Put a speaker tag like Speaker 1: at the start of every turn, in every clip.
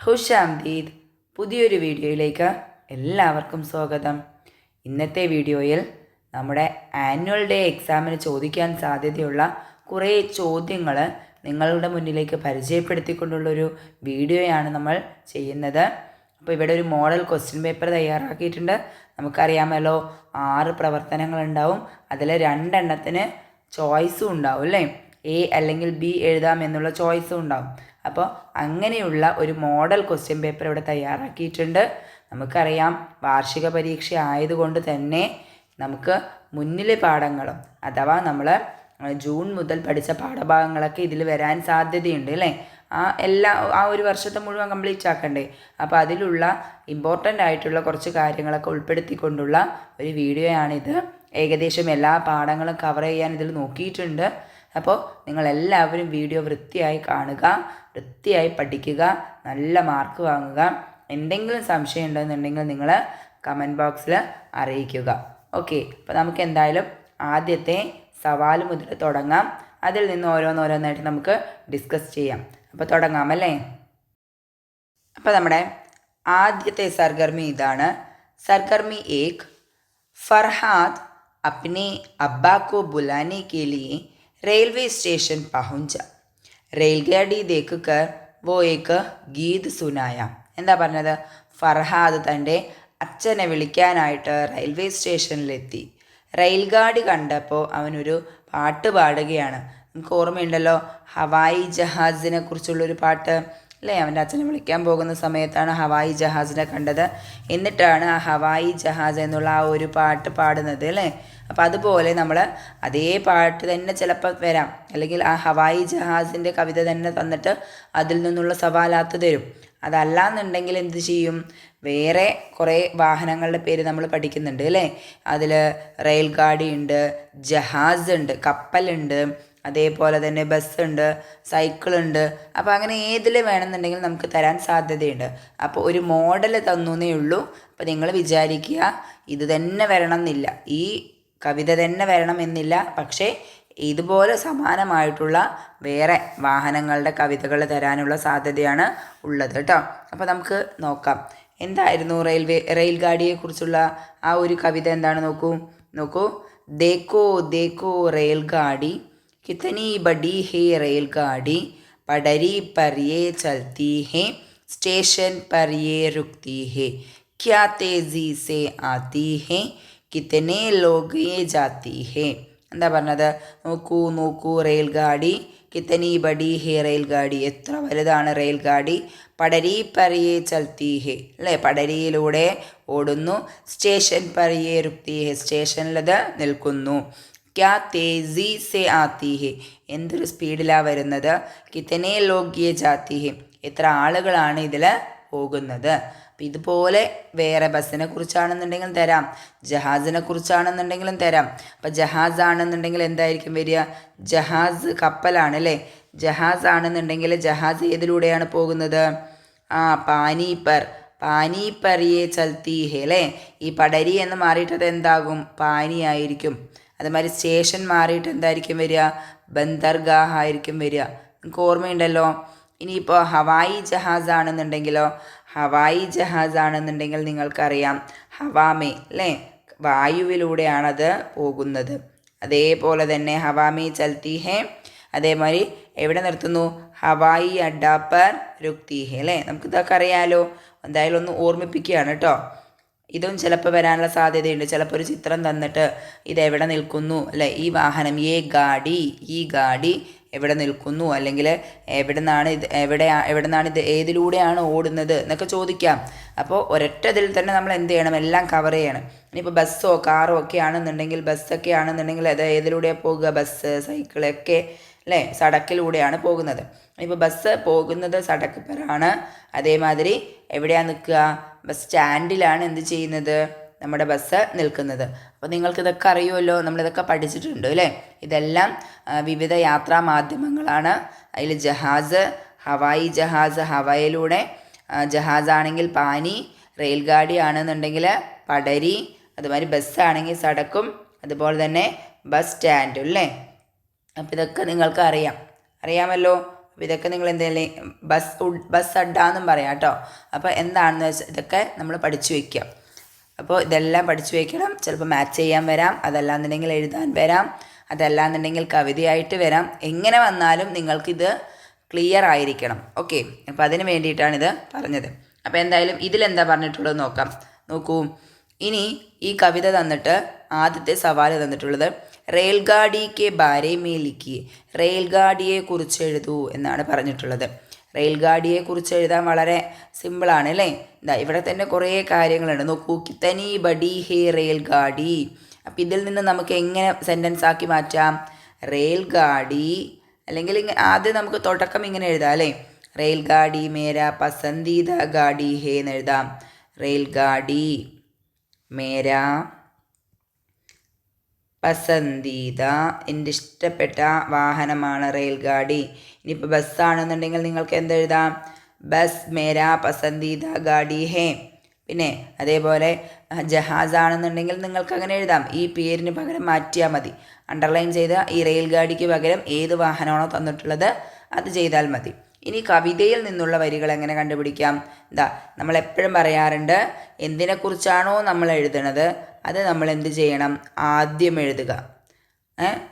Speaker 1: ഹുഷാംദീദ് പുതിയൊരു വീഡിയോയിലേക്ക് എല്ലാവർക്കും സ്വാഗതം. ഇന്നത്തെ വീഡിയോയിൽ നമ്മുടെ ആനുവൽ ഡേ എക്സാമിന് ചോദിക്കാൻ സാധ്യതയുള്ള കുറേ ചോദ്യങ്ങൾ നിങ്ങളുടെ മുന്നിലേക്ക് പരിചയപ്പെടുത്തിക്കൊണ്ടുള്ളൊരു വീഡിയോയാണ് നമ്മൾ ചെയ്യുന്നത്. അപ്പോൾ ഇവിടെ ഒരു മോഡൽ ക്വസ്റ്റ്യൻ പേപ്പർ തയ്യാറാക്കിയിട്ടുണ്ട്. നമുക്കറിയാമല്ലോ 6 പ്രവർത്തനങ്ങളുണ്ടാവും. അതിൽ 2 എണ്ണത്തിന് ചോയ്സും ഉണ്ടാവും അല്ലേ. എ അല്ലെങ്കിൽ ബി എഴുതാം എന്നുള്ള ചോയ്സും ഉണ്ടാവും. അപ്പോൾ അങ്ങനെയുള്ള ഒരു മോഡൽ ക്വസ്റ്റ്യൻ പേപ്പർ ഇവിടെ തയ്യാറാക്കിയിട്ടുണ്ട്. നമുക്കറിയാം വാർഷിക പരീക്ഷ ആയതുകൊണ്ട് തന്നെ നമുക്ക് മുന്നിലെ പാഠങ്ങളും അഥവാ നമ്മൾ ജൂൺ മുതൽ പഠിച്ച പാഠഭാഗങ്ങളൊക്കെ ഇതിൽ വരാൻ സാധ്യതയുണ്ട് അല്ലേ. ആ ഒരു വർഷത്തെ മുഴുവൻ കംപ്ലീറ്റ് ആക്കണ്ടേ. അപ്പോൾ അതിലുള്ള ഇമ്പോർട്ടൻ്റ് ആയിട്ടുള്ള കുറച്ച് കാര്യങ്ങളൊക്കെ ഉൾപ്പെടുത്തിക്കൊണ്ടുള്ള ഒരു വീഡിയോയാണിത്. ഏകദേശം എല്ലാ പാഠങ്ങളും കവർ ചെയ്യാൻ ഇതിൽ നോക്കിയിട്ടുണ്ട്. അപ്പോൾ നിങ്ങളെല്ലാവരും വീഡിയോ വൃത്തിയായി കാണുക, വൃത്തിയായി പഠിക്കുക, നല്ല മാർക്ക് വാങ്ങുക. എന്തെങ്കിലും സംശയം ഉണ്ടെന്നുണ്ടെങ്കിൽ നിങ്ങൾ കമൻറ്റ് ബോക്സിൽ അറിയിക്കുക. ഓക്കെ, അപ്പോൾ നമുക്ക് എന്തായാലും ആദ്യത്തെ സവാൽ മുതൽ തുടങ്ങാം. അതിൽ നിന്ന് ഓരോന്നോരോന്നായിട്ട് നമുക്ക് ഡിസ്കസ് ചെയ്യാം. അപ്പോൾ തുടങ്ങാം അല്ലേ. അപ്പോൾ നമ്മുടെ ആദ്യത്തെ സർഗർമി ഇതാണ്. സർഗർമി 1. ഫർഹാദ് अपने अब्बा को बुलाने के लिए रेलवे स्टेशन पहुंचा. रेलगाड़ी देखकर वो एक गीत सुनाया. എന്താ പറഞ്ഞത്? ഫർഹാദ് തൻ്റെ അച്ഛനെ വിളിക്കാനായിട്ട് റെയിൽവേ സ്റ്റേഷനിലെത്തി. റെയിൽഗാഡി കണ്ടപ്പോൾ അവനൊരു പാട്ട് പാടുകയാണ്. നമുക്ക് ഓർമ്മയുണ്ടല്ലോ ഹവായി ജഹാസിനെ കുറിച്ചുള്ളൊരു പാട്ട് അല്ലേ. അവൻ്റെ അച്ഛനെ വിളിക്കാൻ പോകുന്ന സമയത്താണ് ഹവായി ജഹാസിനെ കണ്ടത്. എന്നിട്ടാണ് ആ ഹവായി ജഹാസ് എന്നുള്ള ആ ഒരു പാട്ട് പാടുന്നത് അല്ലേ. അപ്പോൾ അതുപോലെ നമ്മൾ അതേ പാട്ട് തന്നെ ചിലപ്പോൾ വരാം, അല്ലെങ്കിൽ ആ ഹവായി ജഹാസിൻ്റെ കവിത തന്നെ തന്നിട്ട് അതിൽ നിന്നുള്ള സവാലാത്ത് തരും. അതല്ലാന്നുണ്ടെങ്കിൽ എന്ത് ചെയ്യും? വേറെ കുറേ വാഹനങ്ങളുടെ പേര് നമ്മൾ പഠിക്കുന്നുണ്ട് അല്ലേ. അതിൽ റെയിൽ ഗാഡി ഉണ്ട്, ജഹാസ് ഉണ്ട്, കപ്പലുണ്ട്, അതേപോലെ തന്നെ ബസ്സുണ്ട്, സൈക്കിളുണ്ട്. അപ്പോൾ അങ്ങനെ ഏതിൽ വേണമെന്നുണ്ടെങ്കിൽ നമുക്ക് തരാൻ സാധ്യതയുണ്ട്. അപ്പോൾ ഒരു മോഡൽ തന്നേ ഉള്ളൂ. അപ്പോൾ നിങ്ങൾ വിചാരിക്കുക ഇത് തന്നെ വരണം എന്നില്ല, ഈ കവിത തന്നെ വരണം എന്നില്ല. പക്ഷേ ഇതുപോലെ സമാനമായിട്ടുള്ള വേറെ വാഹനങ്ങളുടെ കവിതകൾ തരാനുള്ള സാധ്യതയാണ് ഉള്ളത് കേട്ടോ. അപ്പോൾ നമുക്ക് നോക്കാം എന്തായിരുന്നു റെയിൽ ഗാഡിയെക്കുറിച്ചുള്ള ആ ഒരു കവിത എന്താണ് നോക്കൂ. ദേക്കോ ദേക്കോ റെയിൽ ഗാഡി कितनी बड़ी है रेलगाड़ी, पटरी पर ये चलती है, स्टेशन पर ये रुकती है, क्या तेज़ी से आती है, कितने लोग ये जाती है. എന്താ പറഞ്ഞത്? നോക്കൂ റെയിൽ ഗാഡി, കിത്തനി ബഡി ഹേ റെയിൽ ഗാഡി, എത്ര വലുതാണ് റെയിൽ ഗാഡി. പടരി പരിയെ ചൽത്തി ഹേ അല്ലേ, പടരിയിലൂടെ ഓടുന്നു. സ്റ്റേഷൻ പരിയെ രുക്തി ഹേ, സ്റ്റേഷനിലത് നിൽക്കുന്നു. ക്യാ തേസി സെ ആത്തി ഹെ, എന്തൊരു സ്പീഡിലാണ് വരുന്നത്. കിത്തനെ ലോകിയെ ജാത്തി ഹെ, എത്ര ആളുകളാണ് ഇതിൽ പോകുന്നത്. അപ്പം ഇതുപോലെ വേറെ ബസ്സിനെ കുറിച്ചാണെന്നുണ്ടെങ്കിലും തരാം, ജഹാസിനെ കുറിച്ചാണെന്നുണ്ടെങ്കിലും തരാം. അപ്പം ജഹാസ് ആണെന്നുണ്ടെങ്കിൽ എന്തായിരിക്കും വരിക? ജഹാസ് കപ്പലാണ് അല്ലേ. ജഹാസ് ആണെന്നുണ്ടെങ്കിൽ ജഹാസ് ഏതിലൂടെയാണ് പോകുന്നത്? പാനി പരിയെ ചൽത്തി ഹെ അല്ലേ. ഈ പടരി എന്ന് മാറിയിട്ടത് എന്താകും? പാനി ആയിരിക്കും. അതുമാതിരി സ്റ്റേഷൻ മാറിയിട്ട് എന്തായിരിക്കും വരിക? ബന്ദർഗാഹ് ആയിരിക്കും വരിക. നിങ്ങൾക്ക് ഓർമ്മയുണ്ടല്ലോ. ഇനിയിപ്പോൾ ഹവായി ജഹാസ് ആണെന്നുണ്ടെങ്കിൽ നിങ്ങൾക്കറിയാം ഹവാമേ അല്ലേ, വായുവിലൂടെയാണത് പോകുന്നത്. അതേപോലെ തന്നെ ഹവാമേ ചൽത്തി ഹേ, അതേമാതിരി എവിടെ നിർത്തുന്നു? ഹവായി അഡ്ഡാ പർ രുക്തി ഹേ അല്ലേ. നമുക്കിതൊക്കെ അറിയാലോ. എന്തായാലും ഒന്ന് ഓർമ്മിപ്പിക്കുകയാണ് കേട്ടോ. ഇതും ചിലപ്പോൾ വരാനുള്ള സാധ്യതയുണ്ട്. ചിലപ്പോൾ ഒരു ചിത്രം തന്നിട്ട് ഇതെവിടെ നിൽക്കുന്നു അല്ലേ, ഈ വാഹനം ഈ ഗാഡി എവിടെ നിൽക്കുന്നു, അല്ലെങ്കിൽ എവിടെ നിന്നാണ് ഇത് ഏതിലൂടെയാണ് ഓടുന്നത് എന്നൊക്കെ ചോദിക്കാം. അപ്പോൾ ഒരൊറ്റ ഇതിൽ തന്നെ നമ്മൾ എന്ത് ചെയ്യണം? എല്ലാം കവർ ചെയ്യണം. ഇനിയിപ്പോൾ ബസ്സോ കാറോ ഒക്കെ ആണെന്നുണ്ടെങ്കിൽ അത് ഏതിലൂടെയാണ് പോകുക? ബസ് സൈക്കിളൊക്കെ അല്ലേ സടക്കിലൂടെയാണ് പോകുന്നത്. ഇപ്പോൾ ബസ് പോകുന്നത് സടക്ക് പരാണ്. അതേമാതിരി എവിടെയാണ് നിൽക്കുക? ബസ് സ്റ്റാൻഡിലാണ് എന്ത് ചെയ്യുന്നത്? നമ്മുടെ ബസ് നിൽക്കുന്നത്. അപ്പോൾ നിങ്ങൾക്കിതൊക്കെ അറിയുമല്ലോ, നമ്മളിതൊക്കെ പഠിച്ചിട്ടുണ്ട് അല്ലേ. ഇതെല്ലാം വിവിധ യാത്രാ മാധ്യമങ്ങളാണ്. അതിൽ ജഹാസ്, ഹവായി ജഹാസ് ഹവയിലൂടെ, ജഹാസാണെങ്കിൽ പാനി, റെയിൽ ഗാഡി ആണെന്നുണ്ടെങ്കിൽ പടരി, അതുമാതിരി ബസ്സാണെങ്കിൽ സടക്കും, അതുപോലെ തന്നെ ബസ് സ്റ്റാൻഡും അല്ലേ. അപ്പോൾ ഇതൊക്കെ നിങ്ങൾക്ക് അറിയാമല്ലോ. അപ്പോൾ ഇതൊക്കെ നിങ്ങൾ എന്തെങ്കിലും ബസ് അഡ്ഡ എന്നും പറയാം കേട്ടോ. അപ്പോൾ എന്താണെന്ന് വെച്ചാൽ ഇതൊക്കെ നമ്മൾ പഠിച്ചു വയ്ക്കുക. അപ്പോൾ ഇതെല്ലാം പഠിച്ചു വയ്ക്കണം. ചിലപ്പോൾ മാച്ച് ചെയ്യാൻ വരാം, അതല്ലാന്നുണ്ടെങ്കിൽ എഴുതാൻ വരാം, അതല്ലാന്നുണ്ടെങ്കിൽ കവിതയായിട്ട് വരാം. എങ്ങനെ വന്നാലും നിങ്ങൾക്കിത് ക്ലിയർ ആയിരിക്കണം. ഓക്കെ, അപ്പോൾ അതിന് വേണ്ടിയിട്ടാണിത് പറഞ്ഞത്. അപ്പോൾ എന്തായാലും ഇതിലെന്താ പറഞ്ഞിട്ടുള്ളത് നോക്കാം. നോക്കൂ, ഇനി ഈ കവിത തന്നിട്ട് ആദ്യത്തെ സവാൽ തന്നിട്ടുള്ളത് റെയിൽഗാഡി കെ ബാരെ മേ ലിഖിയെ, റെയിൽഗാഡിയെ കുറിച്ച് എഴുതൂ എന്നാണ് പറഞ്ഞിട്ടുള്ളത്. റെയിൽഗാഡിയെ കുറിച്ച് എഴുതാൻ വളരെ സിമ്പിളാണ് അല്ലേ. ഇതാ ഇവിടെ തന്നെ കുറേ കാര്യങ്ങളുണ്ട്. നോക്കൂ, കിത്തനി ബഡി ഹേ റെയിൽഗാഡി. അപ്പം ഇതിൽ നിന്ന് നമുക്ക് എങ്ങനെ സെൻറ്റൻസ് ആക്കി മാറ്റാം? റെയിൽഗാഡി അല്ലെങ്കിൽ ആദ്യം നമുക്ക് തുടക്കം ഇങ്ങനെ എഴുതാം അല്ലേ. റെയിൽഗാഡി മേരാ പസന്ദീദ ഗാഡി ഹേ എന്ന് എഴുതാം. റെയിൽഗാഡി മേരാ പസന്ദീദ, എൻ്റെ ഇഷ്ടപ്പെട്ട വാഹനമാണ് റെയിൽഗാഡി. ഇനിയിപ്പോൾ ബസ്സാണെന്നുണ്ടെങ്കിൽ നിങ്ങൾക്ക് എന്തെഴുതാം? ബസ് മേരാ പസന്ദീദ ഗാഡി ഹേ. പിന്നെ അതേപോലെ ജഹാസ് ആണെന്നുണ്ടെങ്കിൽ നിങ്ങൾക്ക് അങ്ങനെ എഴുതാം. ഈ പേരിന് പകരം മാറ്റിയാൽ മതി. അണ്ടർലൈൻ ചെയ്ത ഈ റെയിൽഗാഡിക്ക് പകരം ഏത് വാഹനമാണോ തന്നിട്ടുള്ളത് അത് ചെയ്താൽ മതി. ഇനി കവിതയിൽ നിന്നുള്ള വരികൾ എങ്ങനെ കണ്ടുപിടിക്കാം? എന്താ നമ്മൾ എപ്പോഴും പറയാറുണ്ട്, എന്തിനെക്കുറിച്ചാണോ നമ്മൾ എഴുതണത് അത് നമ്മൾ എന്ത് ചെയ്യണം? ആദ്യം എഴുതുക.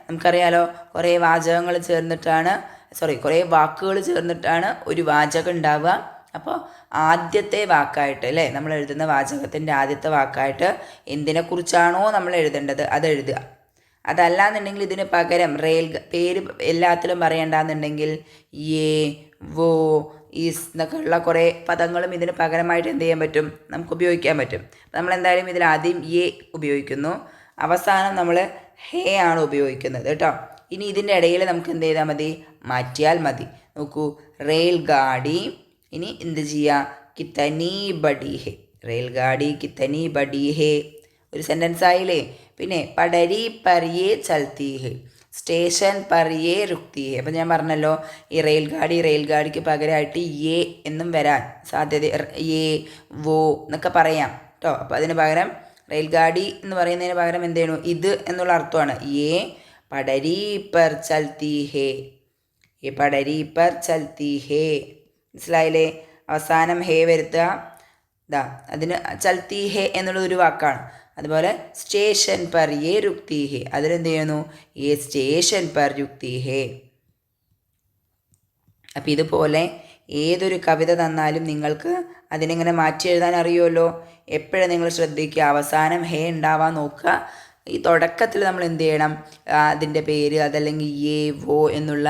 Speaker 1: നമുക്കറിയാലോ, കുറേ വാചകങ്ങൾ ചേർന്നിട്ടാണ് കുറേ വാക്കുകൾ ചേർന്നിട്ടാണ് ഒരു വാചകം ഉണ്ടാവുക. അപ്പോൾ ആദ്യത്തെ വാക്കായിട്ട് അല്ലേ, നമ്മൾ എഴുതുന്ന വാചകത്തിൻ്റെ ആദ്യത്തെ വാക്കായിട്ട് എന്തിനെക്കുറിച്ചാണോ നമ്മൾ എഴുതേണ്ടത് അത് എഴുതുക. അതല്ലാന്നുണ്ടെങ്കിൽ ഇതിന് പകരം പേര് എല്ലാത്തിലും പറയണ്ടെന്നുണ്ടെങ്കിൽ യേ വോ ഈസ് എന്നൊക്കെ ഉള്ള കുറേ പദങ്ങളും ഇതിന് പകരമായിട്ട് എന്ത് ചെയ്യാൻ പറ്റും? നമുക്ക് ഉപയോഗിക്കാൻ പറ്റും. നമ്മൾ എന്തായാലും ഇതിൽ ആദ്യം യേ ഉപയോഗിക്കുന്നു, അവസാനം നമ്മൾ ഹേ ആണ് ഉപയോഗിക്കുന്നത് കേട്ടോ. ഇനി ഇതിൻ്റെ ഇടയിൽ നമുക്ക് എന്ത് ചെയ്താൽ മതി? മാറ്റിയാൽ മതി. നോക്കൂ, റെയിൽഗാഡി ഇനി എന്ത് ചെയ്യുക? കിത്തനി ബഡി ഹേ, റെയിൽഗാഡി കിത്തനി ബഡി ഹേ ഒരു സെൻറ്റൻസ് ആയില്ലേ. പിന്നെ പടരി പരിയേ ചൽത്തി ഹേ, സ്റ്റേഷൻ പരിയേ രുക്തി ഹേ. അപ്പം ഞാൻ പറഞ്ഞല്ലോ, ഈ റെയിൽഗാഡിക്ക് പകരമായിട്ട് യേ എന്നും വരാൻ സാധ്യത, യേ വോ എന്നൊക്കെ പറയാം കേട്ടോ. അപ്പോൾ അതിന് പകരം റെയിൽഗാഡി എന്ന് പറയുന്നതിന് പകരം എന്ത് ചെയ്യണു? ഇത് എന്നുള്ള അർത്ഥമാണ്. യേ പടരി പർ ചൽത്തി ഹേ, യേ പടരി പർ ചൽത്തി ഹേ. മനസ്സിലായില്ലേ? അവസാനം ഹേ വരുത്തുക. ഇതാ അതിന് ചൽത്തി ഹേ എന്നുള്ളത് ഒരു വാക്കാണ്. അതുപോലെ സ്റ്റേഷൻ പർ യേ രുക്തി ഹേ, അതിലെന്ത് ചെയ്യുന്നു? യേ സ്റ്റേഷൻ പർ രുക്തി ഹേ. അപ്പം ഇതുപോലെ ഏതൊരു കവിത തന്നാലും നിങ്ങൾക്ക് അതിനെങ്ങനെ മാറ്റി എഴുതാൻ അറിയുമല്ലോ. എപ്പോഴും നിങ്ങൾ ശ്രദ്ധിക്കുക, അവസാനം ഹേ ഉണ്ടാവാൻ നോക്കുക. ഈ തുടക്കത്തിൽ നമ്മൾ എന്ത് ചെയ്യണം? അതിൻ്റെ പേര് അതല്ലെങ്കിൽ യേ വോ എന്നുള്ള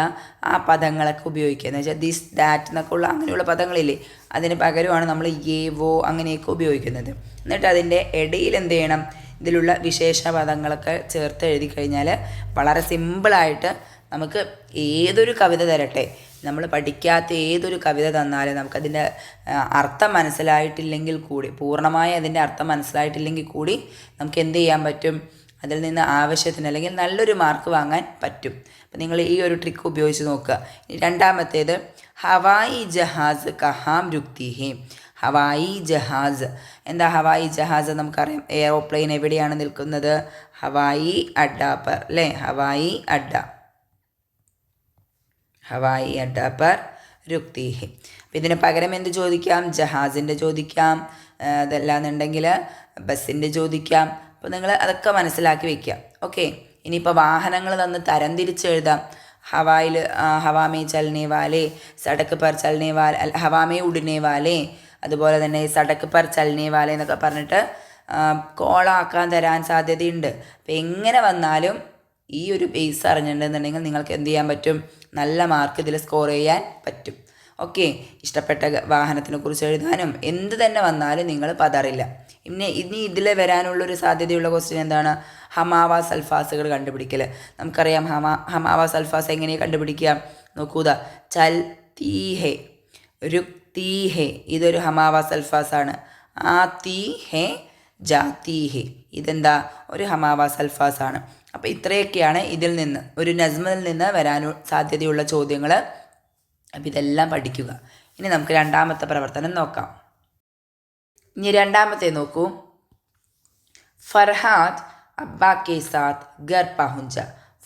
Speaker 1: ആ പദങ്ങളൊക്കെ ഉപയോഗിക്കുക. എന്ന് വെച്ചാൽ ദിസ് ദാറ്റ് എന്നൊക്കെ ഉള്ള അങ്ങനെയുള്ള പദങ്ങളില്ലേ, അതിന് പകരമാണ് നമ്മൾ യേ വോ അങ്ങനെയൊക്കെ ഉപയോഗിക്കുന്നത്. എന്നിട്ട് അതിൻ്റെ ഇടയിൽ എന്ത് ചെയ്യണം? ഇതിലുള്ള വിശേഷ പദങ്ങളൊക്കെ ചേർത്ത് എഴുതി കഴിഞ്ഞാൽ വളരെ സിമ്പിളായിട്ട് നമുക്ക് ഏതൊരു കവിത തരട്ടെ, നമ്മൾ പഠിക്കാത്ത ഏതൊരു കവിത തന്നാലും നമുക്കതിൻ്റെ അർത്ഥം മനസ്സിലായിട്ടില്ലെങ്കിൽ കൂടി, പൂർണ്ണമായി അതിൻ്റെ അർത്ഥം മനസ്സിലായിട്ടില്ലെങ്കിൽ കൂടി നമുക്ക് എന്ത് ചെയ്യാൻ പറ്റും? അതിൽ നിന്ന് ആവശ്യത്തിന് അല്ലെങ്കിൽ നല്ലൊരു മാർക്ക് വാങ്ങാൻ പറ്റും. അപ്പം നിങ്ങൾ ഈ ഒരു ട്രിക്ക് ഉപയോഗിച്ച് നോക്കുക. രണ്ടാമത്തേത് ഹവായി ജഹാസ് കഹാം രുക്തി ഹേ. ഹവായി ജഹാസ് എന്താ? ഹവായി ജഹാസ് നമുക്കറിയാം, എയറോപ്ലെയിൻ എവിടെയാണ് നിൽക്കുന്നത്? ഹവായി അഡ്ഡ പർ അല്ലേ, ഹവായി അഡ്ഡ, ഹവായി അഡ്ഡ പർ രുക്തി ഹേ. അപ്പം ഇതിന് പകരം എന്ത് ചോദിക്കാം? ജഹാസിൻ്റെ ചോദിക്കാം, അതല്ലാന്നുണ്ടെങ്കിൽ ബസ്സിൻ്റെ ചോദിക്കാം. അപ്പോൾ നിങ്ങൾ അതൊക്കെ മനസ്സിലാക്കി വയ്ക്കുക. ഓക്കെ, ഇനിയിപ്പോൾ വാഹനങ്ങൾ തന്ന് തരം തിരിച്ചെഴുതാം. ഹവായിൽ ഹവാമേ ചലനെ വാലേ, സടക്ക് പർ ചലനെ വാല, ഹവാമേ ഉടനെ വാലേ, അതുപോലെ തന്നെ സടക്ക് പർ ചലനെ വാലേ എന്നൊക്കെ പറഞ്ഞിട്ട് കോളാക്കാൻ തരാൻ സാധ്യതയുണ്ട്. അപ്പം എങ്ങനെ വന്നാലും ഈ ഒരു ബേസ് അറിഞ്ഞിട്ടുണ്ടെന്നുണ്ടെങ്കിൽ നിങ്ങൾക്ക് എന്ത് ചെയ്യാൻ പറ്റും? നല്ല മാർക്ക് ഇതിൽ സ്കോർ ചെയ്യാൻ പറ്റും. ഓക്കെ, ഇഷ്ടപ്പെട്ട വാഹനത്തിനെ കുറിച്ച് എഴുതാനും എന്ത് തന്നെ വന്നാലും നിങ്ങൾ പതറില്ല. ഇനി ഇതിൽ വരാനുള്ളൊരു സാധ്യതയുള്ള ക്വസ്റ്റ്യൻ എന്താണ്? ഹമാവാസ് അൽഫാസുകൾ കണ്ടുപിടിക്കൽ. നമുക്കറിയാം ഹമാവാസ് അൽഫാസ് എങ്ങനെയാണ് കണ്ടുപിടിക്കുക? നോക്കൂതാ, ചൽ തീ ഹേ, രുക്തി ഹേ, ഇതൊരു ഹമാവാസ് അൽഫാസാണ്. ആ തീ ഹേ, ജാത്തി ഹേ, ഇതെന്താ? ഒരു ഹമാവാസ് അൽഫാസാണ്. അപ്പോൾ ഇത്രയൊക്കെയാണ് ഇതിൽ നിന്ന്, ഒരു നസ്മിൽ നിന്ന് വരാൻ സാധ്യതയുള്ള ചോദ്യങ്ങൾ. അപ്പോൾ ഇതെല്ലാം പഠിക്കുക. ഇനി നമുക്ക് രണ്ടാമത്തെ പ്രവർത്തനം നോക്കാം. ഇനി രണ്ടാമത്തെ നോക്കൂ. ഫർഹാദ് അബ്ബാ കെ സാത്ത് ഘർ പഹുഞ്ച.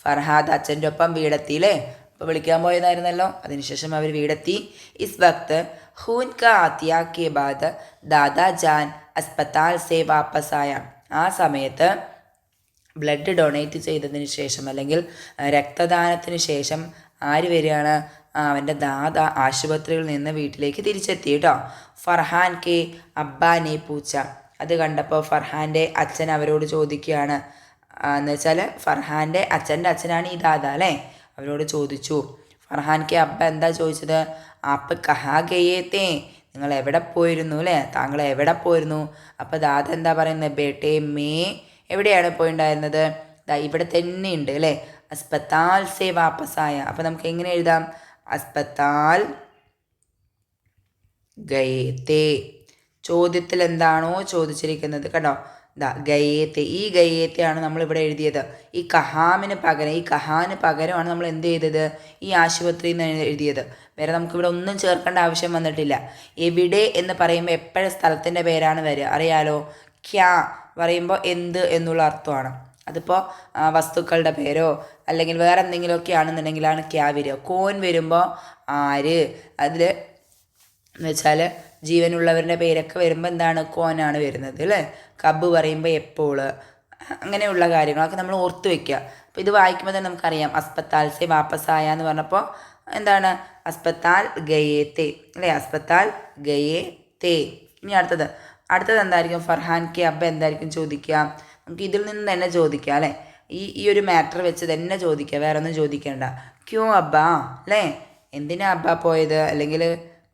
Speaker 1: ഫർഹാദ് അച്ഛൻ്റെ ഒപ്പം വീടെത്തിയില്ലേ. അപ്പോൾ വിളിക്കാൻ പോയതായിരുന്നല്ലോ. അതിനുശേഷം അവർ വീടെത്തി. ഇസ് വക്ത് ഖൂൻ കാ ആത്തിയ കെ ബാദ് ദാദാ ജാൻ അസ്പതാൽ സേ വാപ്പസ് ആയ. ആ സമയത്ത് ബ്ലഡ് ഡൊണേറ്റ് ചെയ്തതിന് ശേഷം അല്ലെങ്കിൽ രക്തദാനത്തിന് ശേഷം ആര് വരികയാണ്? അവൻ്റെ ദാദ ആശുപത്രിയിൽ നിന്ന് വീട്ടിലേക്ക് തിരിച്ചെത്തി കേട്ടോ. ഫർഹാൻ കെ അബ്ബാനെ പൂച്ച. അത് കണ്ടപ്പോൾ ഫർഹാൻ്റെ അച്ഛൻ അവരോട് ചോദിക്കുകയാണ്. എന്ന് വെച്ചാൽ ഫർഹാൻ്റെ അച്ഛൻ്റെ അച്ഛനാണ് ഈ ദാദ അല്ലേ. അവരോട് ചോദിച്ചു. ഫർഹാൻ കെ അബ്ബ എന്താ ചോദിച്ചത്? ആപ്പ് കഹാ ഗയേത്തേ, നിങ്ങൾ എവിടെ പോയിരുന്നു അല്ലേ, താങ്കൾ എവിടെ പോയിരുന്നു? അപ്പോൾ ദാദ എന്താ പറയുന്നത്? ബേട്ടേ മേ എവിടെയാണ് പോയിണ്ടായിരുന്നത്? ഇവിടെ തന്നെ ഉണ്ട് അല്ലേ. അസ്പതാൽ സേ വാപ്പസായ. അപ്പോൾ നമുക്ക് എങ്ങനെ എഴുതാം? അസ്പതാൽ ഗയേത്തേ. ചോദ്യത്തിൽ എന്താണോ ചോദിച്ചിരിക്കുന്നത് കണ്ടോ, ഗയേത്തെ. ഈ ഗയേത്തെയാണ് നമ്മളിവിടെ എഴുതിയത്. ഈ കഹാമിന് പകരം, ഈ കഹാന് പകരമാണ് നമ്മൾ എന്ത് ചെയ്തത്? ഈ ആശുപത്രിയിൽ നിന്ന് എഴുതിയത്. വേറെ നമുക്കിവിടെ ഒന്നും ചേർക്കേണ്ട ആവശ്യം വന്നിട്ടില്ല. എവിടെ എന്ന് പറയുമ്പോൾ എപ്പോഴും സ്ഥലത്തിൻ്റെ പേരാണ് വരിക, അറിയാലോ. ക്യാ പറയുമ്പോൾ എന്ത് എന്നുള്ള അർത്ഥമാണ്. അതിപ്പോൾ വസ്തുക്കളുടെ പേരോ അല്ലെങ്കിൽ വേറെ എന്തെങ്കിലുമൊക്കെ ആണെന്നുണ്ടെങ്കിലാണ് ക്യാ വരിക. കോൻ വരുമ്പോൾ ആര്, അതിൽ എന്ന് വെച്ചാൽ ജീവനുള്ളവരുടെ പേരൊക്കെ വരുമ്പോൾ എന്താണ്? കോനാണ് വരുന്നത് അല്ലേ. കബ് പറയുമ്പോൾ എപ്പോൾ, അങ്ങനെയുള്ള കാര്യങ്ങളൊക്കെ നമ്മൾ ഓർത്ത് വയ്ക്കുക. അപ്പോൾ ഇത് വായിക്കുമ്പോൾ തന്നെ നമുക്കറിയാം. അസ്പത്താൽ സേ വാപ്പസായ എന്ന് പറഞ്ഞപ്പോൾ എന്താണ്? അസ്പത്താൽ ഗയേത്തേ അല്ലേ. അസ്പത്താൽ ഗയേത്തേ. ഇനി അടുത്തത് എന്തായിരിക്കും? ഫർഹാൻ കെ അബ്ബ എന്തായിരിക്കും ചോദിക്കുക? നമുക്ക് ഇതിൽ നിന്ന് തന്നെ ചോദിക്കാം അല്ലേ. ഈ ഒരു മാറ്റർ വെച്ച് തന്നെ ചോദിക്കുക, വേറെ ഒന്നും ചോദിക്കേണ്ട. ക്യോ അബ്ബ അല്ലേ, എന്തിനാ അബ്ബ പോയത്? അല്ലെങ്കിൽ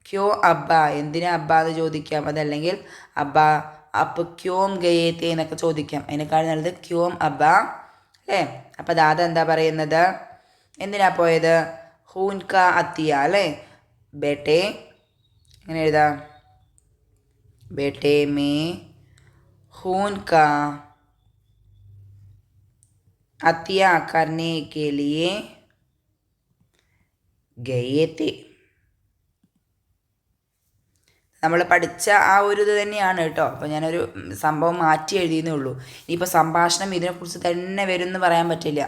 Speaker 1: ക്യോ അബ്ബ, എന്തിനാ അബ്ബ എന്ന് ചോദിക്കാം. അതല്ലെങ്കിൽ അബ്ബ അപ്പ് ക്യോം ഗയേത്തേ എന്നൊക്കെ ചോദിക്കാം. അതിനേക്കാൾ നല്ലത് ക്യോം അബ്ബ അല്ലേ. അപ്പം ദാദ എന്താ പറയുന്നത്? എന്തിനാ പോയത്? ഹൂൻ കാ അത്തിയ അല്ലേ. ബേട്ടെ എങ്ങനെ എഴുതാം? ബേട്ടെ മേ ഹൂൻ കാ അത്തിയ കർനെ കെ ലിയേ ഗയേത്തേ. നമ്മൾ പഠിച്ച ആ ഒരു ഇത് തന്നെയാണ് കേട്ടോ. അപ്പോൾ ഞാനൊരു സംഭവം മാറ്റി എഴുതിയെന്നേ ഉള്ളൂ. ഇനിയിപ്പോൾ സംഭാഷണം ഇതിനെക്കുറിച്ച് തന്നെ വരും എന്ന് പറയാൻ പറ്റില്ല.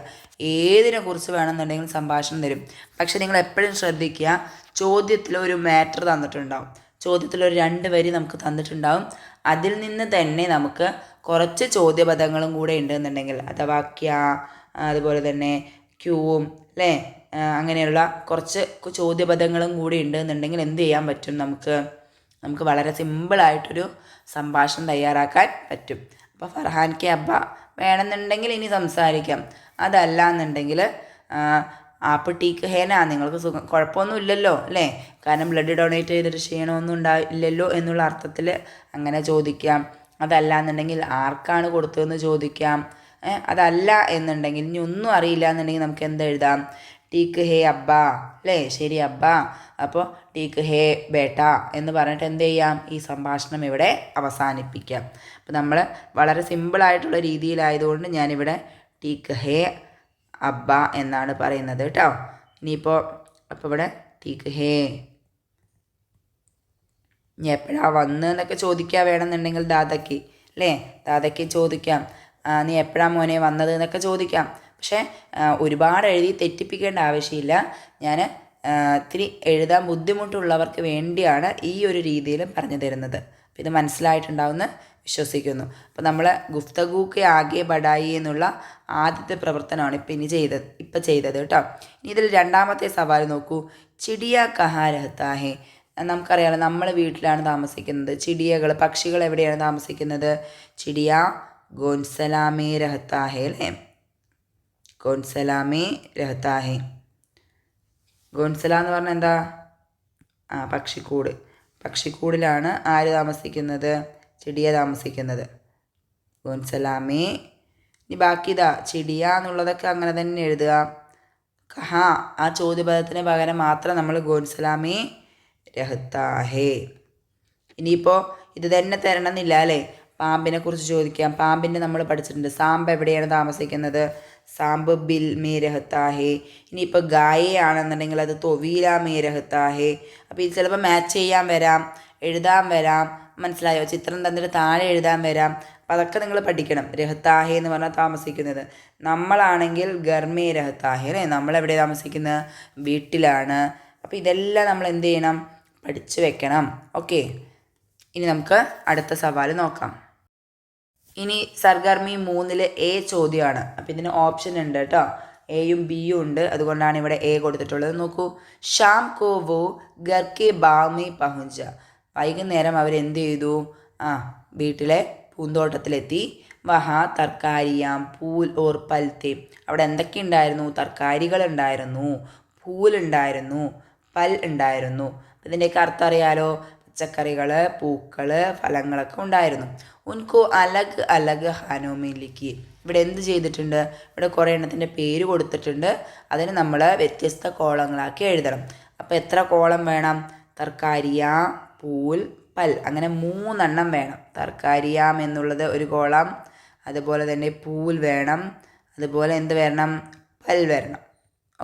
Speaker 1: ഏതിനെക്കുറിച്ച് വേണമെന്നുണ്ടെങ്കിലും സംഭാഷണം തരും. പക്ഷെ നിങ്ങൾ എപ്പോഴും ശ്രദ്ധിക്കുക, ചോദ്യത്തിൽ ഒരു മാറ്റർ തന്നിട്ടുണ്ടാവും. ചോദ്യത്തിലൊരു 2 വരി നമുക്ക് തന്നിട്ടുണ്ടാവും. അതിൽ നിന്ന് തന്നെ നമുക്ക് കുറച്ച് ചോദ്യപദങ്ങളും കൂടെ ഉണ്ടെന്നുണ്ടെങ്കിൽ, അഥവാ ക്യാ, അതുപോലെ തന്നെ ക്യൂവും അല്ലേ, അങ്ങനെയുള്ള കുറച്ച് ചോദ്യപദങ്ങളും കൂടി ഉണ്ടെന്നുണ്ടെങ്കിൽ എന്ത് ചെയ്യാൻ പറ്റും? നമുക്ക് വളരെ സിമ്പിളായിട്ടൊരു സംഭാഷണം തയ്യാറാക്കാൻ പറ്റും. അപ്പോൾ ഫർഹാൻ കെ അബ്ബ വേണമെന്നുണ്ടെങ്കിൽ ഇനി സംസാരിക്കാം. അതല്ല എന്നുണ്ടെങ്കിൽ ആപ്പ് ടീക്ക് ഹേന, നിങ്ങൾക്ക് സുഖം കുഴപ്പമൊന്നുമില്ലല്ലോ അല്ലേ, കാരണം ബ്ലഡ് ഡൊണേറ്റ് ചെയ്തിട്ട് ക്ഷീണമൊന്നും ഉണ്ടായില്ലല്ലോ എന്നുള്ള അർത്ഥത്തിൽ അങ്ങനെ ചോദിക്കാം. അതല്ല എന്നുണ്ടെങ്കിൽ ആർക്കാണ് കൊടുത്തതെന്ന് ചോദിക്കാം. അതല്ല എന്നുണ്ടെങ്കിൽ ഇനി ഒന്നും അറിയില്ല എന്നുണ്ടെങ്കിൽ നമുക്ക് എന്തെഴുതാം? ടീക്ക് ഹേ അബ്ബ അല്ലേ, ശരി അബ്ബ. അപ്പോൾ ടീക്ക് ഹേ ബേട്ട എന്ന് പറഞ്ഞിട്ട് എന്ത് ചെയ്യാം? ഈ സംഭാഷണം ഇവിടെ അവസാനിപ്പിക്കാം. അപ്പോൾ നമ്മൾ വളരെ സിമ്പിളായിട്ടുള്ള രീതിയിലായതുകൊണ്ട് ഞാനിവിടെ ടീക്ക് ഹേ അബ്ബ എന്നാണ് പറയുന്നത് കേട്ടോ. ഇനിയിപ്പോൾ അപ്പോൾ ഇവിടെ ടീക്ക് ഹേ, ഇനി എപ്പോഴാണ് വന്ന് എന്നൊക്കെ ചോദിക്കുക വേണമെന്നുണ്ടെങ്കിൽ ദാദയ്ക്ക് അല്ലേ, ദാദയ്ക്ക് ചോദിക്കാം. നീ എപ്പോഴാണ് മോനെ വന്നത് എന്നൊക്കെ ചോദിക്കാം. പക്ഷേ ഒരുപാട് എഴുതി തെറ്റിപ്പിക്കേണ്ട ആവശ്യമില്ല. ഞാൻ ഇത്തിരി എഴുതാൻ ബുദ്ധിമുട്ടുള്ളവർക്ക് വേണ്ടിയാണ് ഈ ഒരു രീതിയിൽ പറഞ്ഞു തരുന്നത്. അപ്പോൾ ഇത് മനസ്സിലായിട്ടുണ്ടാവുമെന്ന് വിശ്വസിക്കുന്നു. അപ്പോൾ നമ്മൾ ഗുഫ്തഗൂക്കെ ആകെ ബഡായി എന്നുള്ള ആദ്യത്തെ പ്രവർത്തനമാണ് ഇപ്പം ചെയ്തത് കേട്ടോ. ഇനി ഇതിൽ രണ്ടാമത്തെ സവാൽ നോക്കൂ. ചിടിയ കഹാ രഹത്താ ഹേ. നമുക്കറിയാലോ, നമ്മൾ വീട്ടിലാണ് താമസിക്കുന്നത്. ചിടിയകൾ, പക്ഷികൾ എവിടെയാണ് താമസിക്കുന്നത്? ചിടിയ ഗോൻസലാമേ രഹത്താ ഹേ അല്ലേ. ഗോൻസലാമേ രഹത്താ ഹേ. ഗോൻസല എന്ന് പറഞ്ഞാൽ എന്താ? പക്ഷിക്കൂട്. പക്ഷിക്കൂടിലാണ് ആര് താമസിക്കുന്നത്? ചിടിയ താമസിക്കുന്നത്. ഗോൻസലാമേ. ഇനി ബാക്കി ഇതാ ചിടിയ എന്നുള്ളതൊക്കെ അങ്ങനെ തന്നെ എഴുതുക. കഹ ആ ചോദ്യപദത്തിന് പകരം മാത്രം നമ്മൾ ഗോൻസലാമേ രഹത്താ ഹേ. ഇനിയിപ്പോൾ ഇത് തന്നെ തരണമെന്നില്ല അല്ലേ. പാമ്പിനെ കുറിച്ച് ചോദിക്കാം. പാമ്പിൻ്റെ നമ്മൾ പഠിച്ചിട്ടുണ്ട്. സാമ്പ് എവിടെയാണ് താമസിക്കുന്നത്? സാമ്പ് ബിൽ മേ രഹത്താ ഹേ. ഇനിയിപ്പോൾ ഗായെ ആണെന്നുണ്ടെങ്കിൽ അത് തൊവീല മേ രഹത്താ ഹേ. അപ്പോൾ ഇത് ചിലപ്പോൾ മാച്ച് ചെയ്യാൻ വരാം, എഴുതാൻ വരാം. മനസ്സിലായോ? ചിത്രം തന്നിട്ട് താഴെ എഴുതാൻ വരാം. അപ്പം അതൊക്കെ നിങ്ങൾ പഠിക്കണം. രഹത്താഹെ എന്ന് പറഞ്ഞാൽ താമസിക്കുന്നത്. നമ്മളാണെങ്കിൽ ഗർമേ രഹത്താഹെ അല്ലേ, നമ്മളെവിടെ താമസിക്കുന്നത്? വീട്ടിലാണ്. അപ്പോൾ ഇതെല്ലാം നമ്മൾ എന്ത് ചെയ്യണം? പഠിച്ചു വെക്കണം. ഓക്കെ, ഇനി നമുക്ക് അടുത്ത സവാൽ നോക്കാം. ഇനി സർഗർമി 3 എ ചോദ്യമാണ്. അപ്പോൾ ഇതിന് ഓപ്ഷൻ ഉണ്ട് കേട്ടോ, എയും ബിയും ഉണ്ട്, അതുകൊണ്ടാണ് ഇവിടെ എ കൊടുത്തിട്ടുള്ളത്. നോക്കൂ, ഷാം കോ വോ ഗർ കെ ബാഗ് മേ പഹുഞ്ച. വൈകുന്നേരം അവരെന്ത് ചെയ്തു? വീട്ടിലെ പൂന്തോട്ടത്തിലെത്തി. വഹാ തർക്കാരിയാം പൂൽ ഓർ പൽത്തെ. അവിടെ എന്തൊക്കെ ഉണ്ടായിരുന്നു? തർക്കാരികൾ ഉണ്ടായിരുന്നു, പൂൽ ഉണ്ടായിരുന്നു, പൽ ഉണ്ടായിരുന്നു. ഇതിൻ്റെയൊക്കെ അർത്ഥം അറിയാലോ, പച്ചക്കറികൾ, പൂക്കൾ, ഫലങ്ങളൊക്കെ ഉണ്ടായിരുന്നു. ഉൻകോ അലഗ് അലഗ് ഹാനോമിലേക്ക്. ഇവിടെ എന്ത് ചെയ്തിട്ടുണ്ട്? ഇവിടെ കുറേ എണ്ണത്തിൻ്റെ പേര് കൊടുത്തിട്ടുണ്ട്. അതിന് നമ്മൾ വ്യത്യസ്ത കോളങ്ങളാക്കി എഴുതണം. അപ്പോൾ എത്ര കോളം വേണം? തർക്കാരിയ, പൂൽ, പൽ, അങ്ങനെ 3 എണ്ണം വേണം. തർക്കാരിയാം എന്നുള്ളത് ഒരു കോളം, അതുപോലെ തന്നെ പൂൽ വേണം, അതുപോലെ എന്ത് വരണം? പൽ വരണം.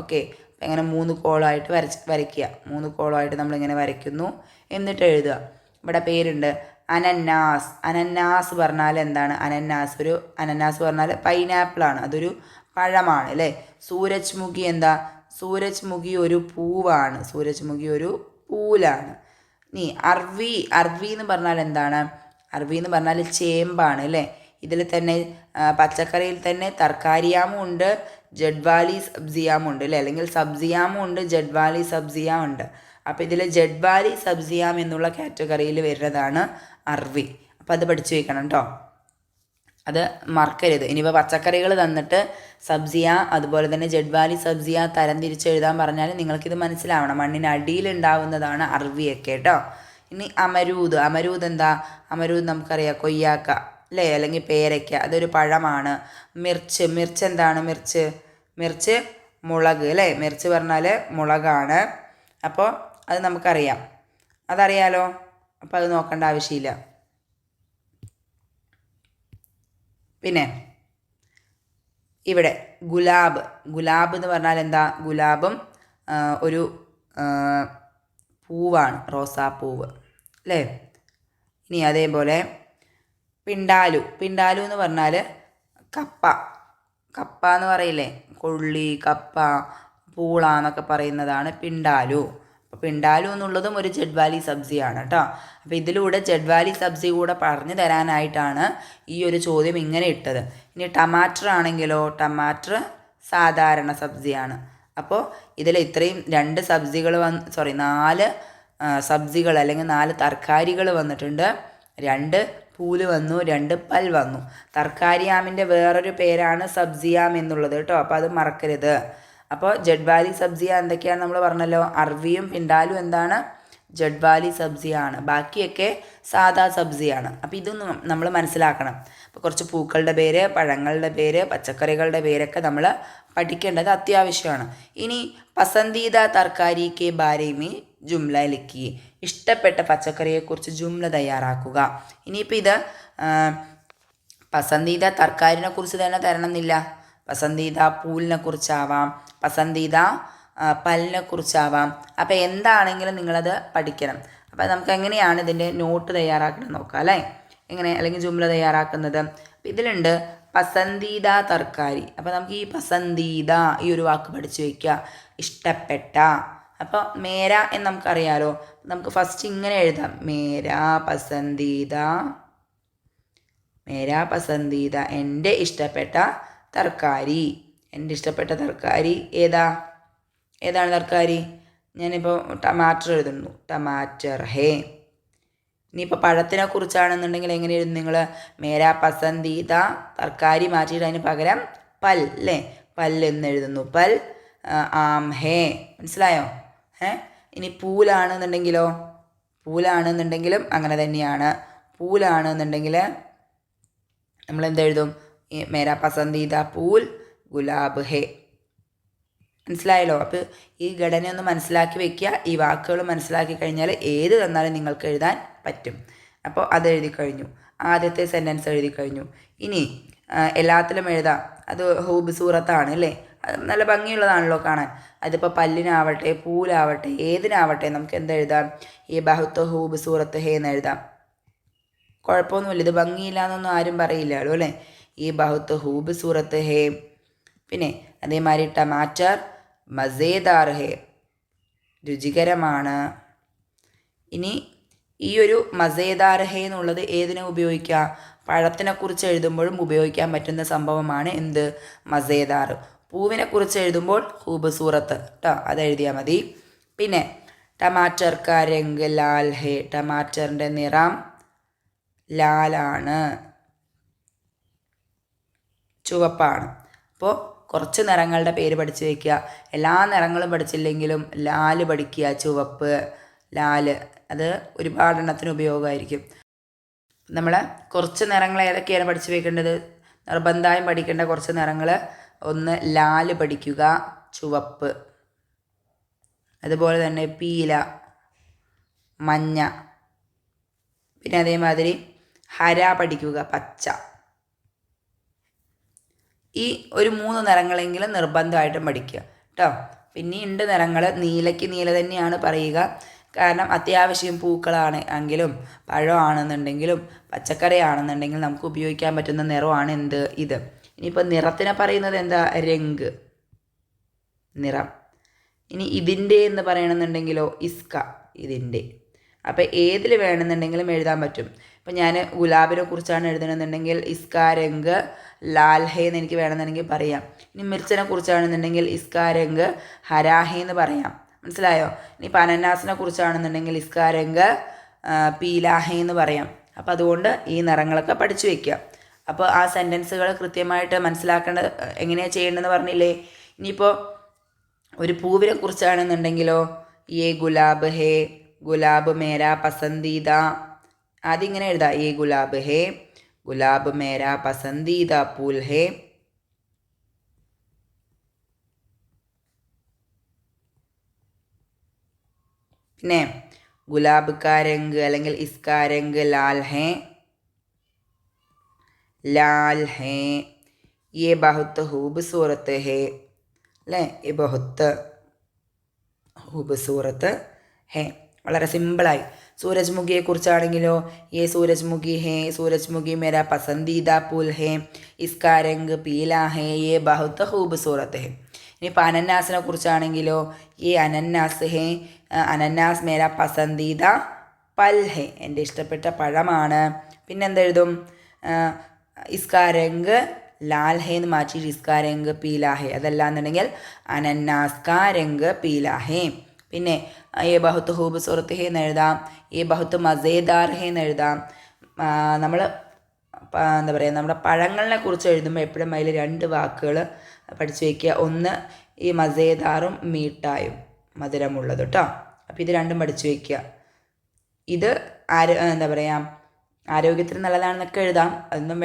Speaker 1: ഓക്കെ, അങ്ങനെ 3 കോളമായിട്ട് വരയ്ക്കുക. 3 കോളമായിട്ട് നമ്മളിങ്ങനെ വരയ്ക്കുന്നു. എന്നിട്ട് എഴുതുക. ഇവിടെ പേരുണ്ട് അനന്നാസ്. അനന്നാസ് പറഞ്ഞാൽ എന്താണ്? അനന്നാസ് പറഞ്ഞാൽ പൈനാപ്പിളാണ്, അതൊരു പഴമാണ് അല്ലേ. സൂരജ് മുഖി എന്താ? സൂരജ് മുഖി ഒരു പൂവാണ്, സൂരജ് മുഖി ഒരു പൂലാണ്. നീ അർവി എന്ന് പറഞ്ഞാൽ എന്താണ്? അർവി എന്ന് പറഞ്ഞാൽ ചേമ്പാണ് അല്ലേ. ഇതിൽ തന്നെ പച്ചക്കറിയിൽ തന്നെ തർക്കാരിയാമും ഉണ്ട്, ജഡ്വാലി സബ്സിയാമും ഉണ്ട് അല്ലേ, അല്ലെങ്കിൽ സബ്സിയാമും ഉണ്ട്, ജഡ്വാലി സബ്സിയാം ഉണ്ട്. അപ്പോൾ ഇതിൽ ജഡ്വാലി സബ്സിയാം എന്നുള്ള കാറ്റഗറിയിൽ വരുന്നതാണ് അർവി. അപ്പോൾ അത് പഠിച്ചു വയ്ക്കണം കേട്ടോ, അത് മറക്കരുത്. ഇനിയിപ്പോൾ പച്ചക്കറികൾ തന്നിട്ട് സബ്സിയ അതുപോലെ തന്നെ ജഡ്വാലി സബ്സിയ തരം തിരിച്ചെഴുതാൻ പറഞ്ഞാൽ നിങ്ങൾക്കിത് മനസ്സിലാവണം. മണ്ണിനടിയിലുണ്ടാവുന്നതാണ് അർവിയൊക്കെ കേട്ടോ. ഇനി അമരൂദ് എന്താ? അമരൂദ് നമുക്കറിയാം, കൊയ്യാക്ക അല്ലേ, അല്ലെങ്കിൽ പേരയ്ക്ക, അതൊരു പഴമാണ്. മിർച്ച് എന്താണ്? മിർച്ച് മുളക് അല്ലേ. മിർച്ച് പറഞ്ഞാൽ മുളകാണ്. അപ്പോൾ അത് നമുക്കറിയാം, അതറിയാലോ. അപ്പോൾ അത് നോക്കേണ്ട ആവശ്യമില്ല. പിന്നെ ഇവിടെ ഗുലാബ് എന്ന് പറഞ്ഞാൽ എന്താ? ഗുലാബും ഒരു പൂവാണ്, റോസാപ്പൂവ് അല്ലേ. ഇനി അതേപോലെ പിണ്ടാലു എന്ന് പറഞ്ഞാൽ കപ്പ എന്ന് പറയില്ലേ, കൊള്ളി, കപ്പ, പൂള എന്നൊക്കെ പറയുന്നതാണ് പിണ്ടാലു. അപ്പോൾ പിണ്ടാലു എന്നുള്ളതും ഒരു ജഡ്വാലി സബ്സിയാണ് കേട്ടോ. അപ്പോൾ ഇതിലൂടെ ജഡ്വാലി സബ്സി കൂടെ പറഞ്ഞു തരാനായിട്ടാണ് ഈ ഒരു ചോദ്യം ഇങ്ങനെ ഇട്ടത്. ഇനി ടമാറ്റർ ആണെങ്കിലോ, ടമാറ്റർ സാധാരണ സബ്സിയാണ്. അപ്പോൾ ഇതിൽ ഇത്രയും 4 സബ്സികൾ അല്ലെങ്കിൽ 4 തർക്കാരികൾ വന്നിട്ടുണ്ട്. 2 പൂല് വന്നു, 2 പൽ വന്നു. തർക്കാരിയാമിൻ്റെ വേറൊരു പേരാണ് സബ്സിയാം എന്നുള്ളത് കേട്ടോ, അപ്പോൾ അത് മറക്കരുത്. അപ്പോൾ ജഡ്വാലി സബ്സിയ എന്തൊക്കെയാണ് നമ്മൾ പറഞ്ഞല്ലോ, അർവിയും പിണ്ടാലും എന്താണ്? ജഡ്വാലി സബ്സിയാണ്. ബാക്കിയൊക്കെ സാദാ സബ്സിയാണ്. അപ്പോൾ ഇതൊന്നും നമ്മൾ മനസ്സിലാക്കണം. അപ്പോൾ കുറച്ച് പൂക്കളുടെ പേര്, പഴങ്ങളുടെ പേര്, പച്ചക്കറികളുടെ പേരൊക്കെ നമ്മൾ പഠിക്കേണ്ടത് അത്യാവശ്യമാണ്. ഇനി പസന്ദീദ തർക്കാരി കെ ബാരേമി ജുംല ലിഖിയെ. ഇഷ്ടപ്പെട്ട പച്ചക്കറിയെക്കുറിച്ച് ജുംല തയ്യാറാക്കുക. ഇനിയിപ്പോൾ ഇത് പസന്ദീദ തർക്കാരിനെ കുറിച്ച് തന്നെ തരണമെന്നില്ല. പസന്ദീദ പൂലിനെ കുറിച്ചാവാം, പസന്ദീദ പല്ലിനെ കുറിച്ചാവാം. അപ്പോൾ എന്താണെങ്കിലും നിങ്ങളത് പഠിക്കണം. അപ്പോൾ നമുക്ക് എങ്ങനെയാണ് ഇതിൻ്റെ നോട്ട് തയ്യാറാക്കണം നോക്കാം അല്ലേ, എങ്ങനെ അല്ലെങ്കിൽ ജുംല തയ്യാറാക്കുന്നത്. അപ്പോൾ ഇതിലുണ്ട് പസന്ദീദ തർക്കാരി. അപ്പോൾ നമുക്ക് ഈ പസന്ദീദ ഈ ഒരു വാക്ക് പഠിച്ചു വയ്ക്കുക, ഇഷ്ടപ്പെട്ട. അപ്പോൾ മേര എന്ന് നമുക്കറിയാലോ, നമുക്ക് ഫസ്റ്റ് ഇങ്ങനെ എഴുതാം, മേര പസന്ദീദ, എൻ്റെ ഇഷ്ടപ്പെട്ട തർക്കാരി. എൻ്റെ ഇഷ്ടപ്പെട്ട തർക്കാരി ഏതാണ് തർക്കാരി? ഞാനിപ്പോൾ ടമാറ്റർ എഴുതുന്നു, ടമാറ്റർ ഹേ. ഇനിയിപ്പോൾ പഴത്തിനെ കുറിച്ചാണെന്നുണ്ടെങ്കിൽ എങ്ങനെ എഴുതും നിങ്ങൾ? മേരാ പസന്ദീദ തർക്കാരി മാറ്റിയിട്ട് അതിന് പകരം പൽ അല്ലേ, പൽ എന്ന് എഴുതുന്നു. പൽ ആം ഹേ. മനസ്സിലായോ? ഇനി പൂലാണെന്നുണ്ടെങ്കിലും അങ്ങനെ തന്നെയാണ്. പൂലാണെന്നുണ്ടെങ്കിൽ നമ്മൾ എന്തെഴുതും? മേരാ പസന്ദീദ പൂൽ ഗുലാബ് ഹേ. മനസ്സിലായല്ലോ? അപ്പോൾ ഈ ഘടനയൊന്ന് മനസ്സിലാക്കി വെക്കുക. ഈ വാക്കുകൾ മനസ്സിലാക്കി കഴിഞ്ഞാൽ ഏത് തന്നാലും നിങ്ങൾക്ക് എഴുതാൻ പറ്റും. അപ്പോൾ അത് എഴുതി കഴിഞ്ഞു, ആദ്യത്തെ സെൻറ്റൻസ് എഴുതി കഴിഞ്ഞു. ഇനി എല്ലാത്തിലും എഴുതാം. അത് ഹൂബ് സൂറത്താണ് അല്ലേ, അത് നല്ല ഭംഗിയുള്ളതാണല്ലോ കാണാൻ. അതിപ്പോൾ പല്ലിനാവട്ടെ, പൂലാവട്ടെ, ഏതിനാവട്ടെ നമുക്ക് എന്തെഴുതാം? ഈ ബഹുത്ത് ഹൂബ് സൂറത്ത് ഹേ എന്ന് എഴുതാം. കുഴപ്പമൊന്നുമില്ല, ഇത് ഭംഗിയില്ല എന്നൊന്നും ആരും പറയില്ലല്ലോ അല്ലേ. ഈ ബഹുത്ത് ഹൂബ്സൂറത്ത് ഹേ. പിന്നെ അതേമാതിരി ടമാറ്റർ മസേദാർ ഹേ, രുചികരമാണ്. ഇനി ഈ ഒരു മസേദാർ ഹേ എന്നുള്ളത് ഏതിനെ ഉപയോഗിക്കുക? പഴത്തിനെക്കുറിച്ച് എഴുതുമ്പോഴും ഉപയോഗിക്കാൻ പറ്റുന്ന സംഭവമാണ് എന്ത്? മസേദാർ. പൂവിനെക്കുറിച്ച് എഴുതുമ്പോൾ ഹൂബ്സൂറത്ത് കേട്ടോ, അതെഴുതിയാൽ മതി. പിന്നെ ടമാറ്റർ കാ രംഗ് ലാൽ ഹേ, ടമാറ്ററിൻ്റെ നിറം ലാലാണ്, ചുവപ്പാണ്. അപ്പോൾ കുറച്ച് നിറങ്ങളുടെ പേര് പഠിച്ചു വയ്ക്കുക. എല്ലാ നിറങ്ങളും പഠിച്ചില്ലെങ്കിലും ലാല് പഠിക്കുക. ചുവപ്പ്, ലാല്, അത് ഒരുപാടെണ്ണത്തിന് ഉപയോഗമായിരിക്കും. നമ്മൾ കുറച്ച് നിറങ്ങൾ ഏതൊക്കെയാണ് പഠിച്ചു വയ്ക്കേണ്ടത്? നിർബന്ധമായും പഠിക്കേണ്ട കുറച്ച് നിറങ്ങൾ: ഒന്ന് ലാല് പഠിക്കുക, ചുവപ്പ്, അതുപോലെ തന്നെ പീല, മഞ്ഞ, പിന്നെ അതേമാതിരി ഹര പഠിക്കുക, പച്ച. ഈ ഒരു 3 നിറങ്ങളെങ്കിലും നിർബന്ധമായിട്ടും പഠിക്കുക കേട്ടോ. പിന്നെ ഉണ്ട് നിറങ്ങൾ, നീലയ്ക്ക് നീല തന്നെയാണ് പറയുക. കാരണം അത്യാവശ്യം പൂക്കളാണ് എങ്കിലും പഴമാണെന്നുണ്ടെങ്കിലും പച്ചക്കറി ആണെന്നുണ്ടെങ്കിലും നമുക്ക് ഉപയോഗിക്കാൻ പറ്റുന്ന നിറമാണ് എന്ത്? ഇത്. ഇനിയിപ്പോൾ നിറത്തിനെ പറയുന്നത് എന്താ? രംഗ്, നിറം. ഇനി ഇതിൻ്റെ എന്ന് പറയണമെന്നുണ്ടെങ്കിലോ ഇസ്ക, ഇതിൻ്റെ. അപ്പോൾ ഏതിൽ വേണമെന്നുണ്ടെങ്കിലും എഴുതാൻ പറ്റും. ഇപ്പം ഞാൻ ഗുലാബിനെ കുറിച്ചാണ് എഴുതണമെന്നുണ്ടെങ്കിൽ ഇസ്കാ രംഗ് ലാൽ ഹേ എന്ന് എനിക്ക് വേണമെന്നുണ്ടെങ്കിൽ പറയാം. ഇനി മിർച്ചിനെ കുറിച്ചാണെന്നുണ്ടെങ്കിൽ ഇസ്കാ രംഗ് ഹരാഹേ എന്ന് പറയാം. മനസ്സിലായോ? ഇനിയിപ്പോൾ അനന്നാസിനെ കുറിച്ചാണെന്നുണ്ടെങ്കിൽ ഇസ്കാ രംഗ് പീലാഹേ എന്ന് പറയാം. അപ്പോൾ അതുകൊണ്ട് ഈ നിറങ്ങളൊക്കെ പഠിച്ചു വയ്ക്കുക. അപ്പോൾ ആ സെൻറ്റൻസുകൾ കൃത്യമായിട്ട് മനസ്സിലാക്കേണ്ടത് എങ്ങനെയാണ് ചെയ്യേണ്ടതെന്ന് പറഞ്ഞില്ലേ. ഇനിയിപ്പോൾ ഒരു പൂവിനെ കുറിച്ചാണെന്നുണ്ടെങ്കിലോ യേ ഗുലാബ് ഹേ, ഗുലാബ് മേരാ പസന്ദീദ. അതിങ്ങനെ എഴുതാം, യേ ഗുലാബ് ഹേ, ഗുലാബ് മേരാ പസന്ദീദ പൂൽ ഹേ. പിന്നെ ഗുലാബ് കാ രംഗ് അല്ലെങ്കിൽ ഇസ്കാ രംഗ് ലാൽ ഹേ, ലാൽ ഹേ. യേ ബഹുത്ത് ഹൂബ്സൂറത്ത് ഹേ അല്ലേ, യേ ബഹുത്ത് ഹൂബ്സൂറത്ത് ഹേ. വളരെ സിമ്പിളായി. സൂരജ്മുഖിയെ കുറിച്ചാണെങ്കിലോ യേ സൂരജ്മുഖി ഹേ, സൂരജ്മുഖി മേരാ പസന്ദീദ പൂൽ ഹേ, ഇസ്കാ രംഗ് പീലാ ഹേ, യേ ബഹുത്ത് ഹൂബ്സൂറത്ത് ഹേ. ഇനിയിപ്പോൾ അനന്നാസിനെ കുറിച്ചാണെങ്കിലോ യേ അനന്നാസ് ഹേ, അനന്നാസ് മേരാ പസന്ദീദ പൽ ഹേ, എൻ്റെ ഇഷ്ടപ്പെട്ട പഴമാണ്. പിന്നെന്തെഴുതും? ഇസ്കാ രംഗ് ലാൽ ഹേ എന്ന് മാറ്റിയിട്ട് ഇസ്കാ രംഗ് പീലാ ഹേ. അതല്ലാന്നുണ്ടെങ്കിൽ അനന്നാസ് കാ രംഗ് പീലാ ഹേ. പിന്നെ യേ ബഹുത്ത് ഹൂബ്സൂറത്ത് ഹേ എന്ന് എഴുതാം, യേ ബഹുത്ത് മസേദാർ ഹേ എന്ന് എഴുതാം. നമ്മൾ എന്താ പറയുക, നമ്മുടെ പഴങ്ങളിനെ കുറിച്ച് എഴുതുമ്പോൾ എപ്പോഴും അതിൽ 2 വാക്കുകൾ പഠിച്ചു വയ്ക്കുക. ഒന്ന് ഈ മസേദാറും മീട്ടായും, മധുരമുള്ളത് കേട്ടോ. അപ്പോൾ ഇത് 2ഉം പഠിച്ചു വയ്ക്കുക. ഇത് എന്താ പറയുക, ആരോഗ്യത്തിന് നല്ലതാണെന്നൊക്കെ എഴുതാം. അതൊന്നും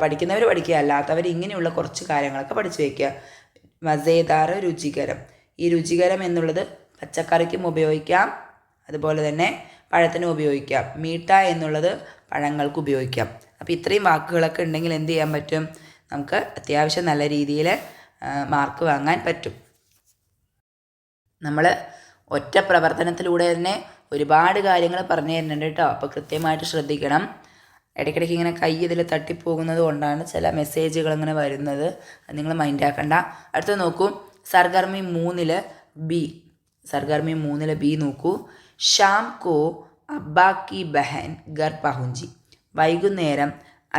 Speaker 1: പഠിക്കുന്നവർ പഠിക്കുക, അല്ലാത്തവർ ഇങ്ങനെയുള്ള കുറച്ച് കാര്യങ്ങളൊക്കെ പഠിച്ചു വയ്ക്കുക. മസേദാർ, രുചികരം. ഈ രുചികരം എന്നുള്ളത് പച്ചക്കറിക്കും ഉപയോഗിക്കാം, അതുപോലെ തന്നെ പഴത്തിനും ഉപയോഗിക്കാം. മീട്ട എന്നുള്ളത് പഴങ്ങൾക്ക് ഉപയോഗിക്കാം. അപ്പോൾ ഇത്രയും വാക്കുകളൊക്കെ ഉണ്ടെങ്കിൽ എന്ത് ചെയ്യാൻ പറ്റും? നമുക്ക് അത്യാവശ്യം നല്ല രീതിയിൽ മാർക്ക് വാങ്ങാൻ പറ്റും. നമ്മൾ ഒറ്റ പ്രവർത്തനത്തിലൂടെ തന്നെ ഒരുപാട് കാര്യങ്ങൾ പറഞ്ഞു തരുന്നുണ്ട് കേട്ടോ. അപ്പോൾ കൃത്യമായിട്ട് ശ്രദ്ധിക്കണം. ഇടയ്ക്കിടയ്ക്ക് ഇങ്ങനെ കൈ ഇതിൽ തട്ടിപ്പോകുന്നത് കൊണ്ടാണ് ചില മെസ്സേജുകൾ ഇങ്ങനെ വരുന്നത്. അത് നിങ്ങൾ മൈൻഡാക്കണ്ട. അടുത്ത് നോക്കൂ, സർഗർമി 3 ബി. സർഗർമി 3 ബി നോക്കൂ. ഷാം കോ അബ്ബാ കി ബഹൻ ഗർ പഹുഞ്ചി. വൈകുന്നേരം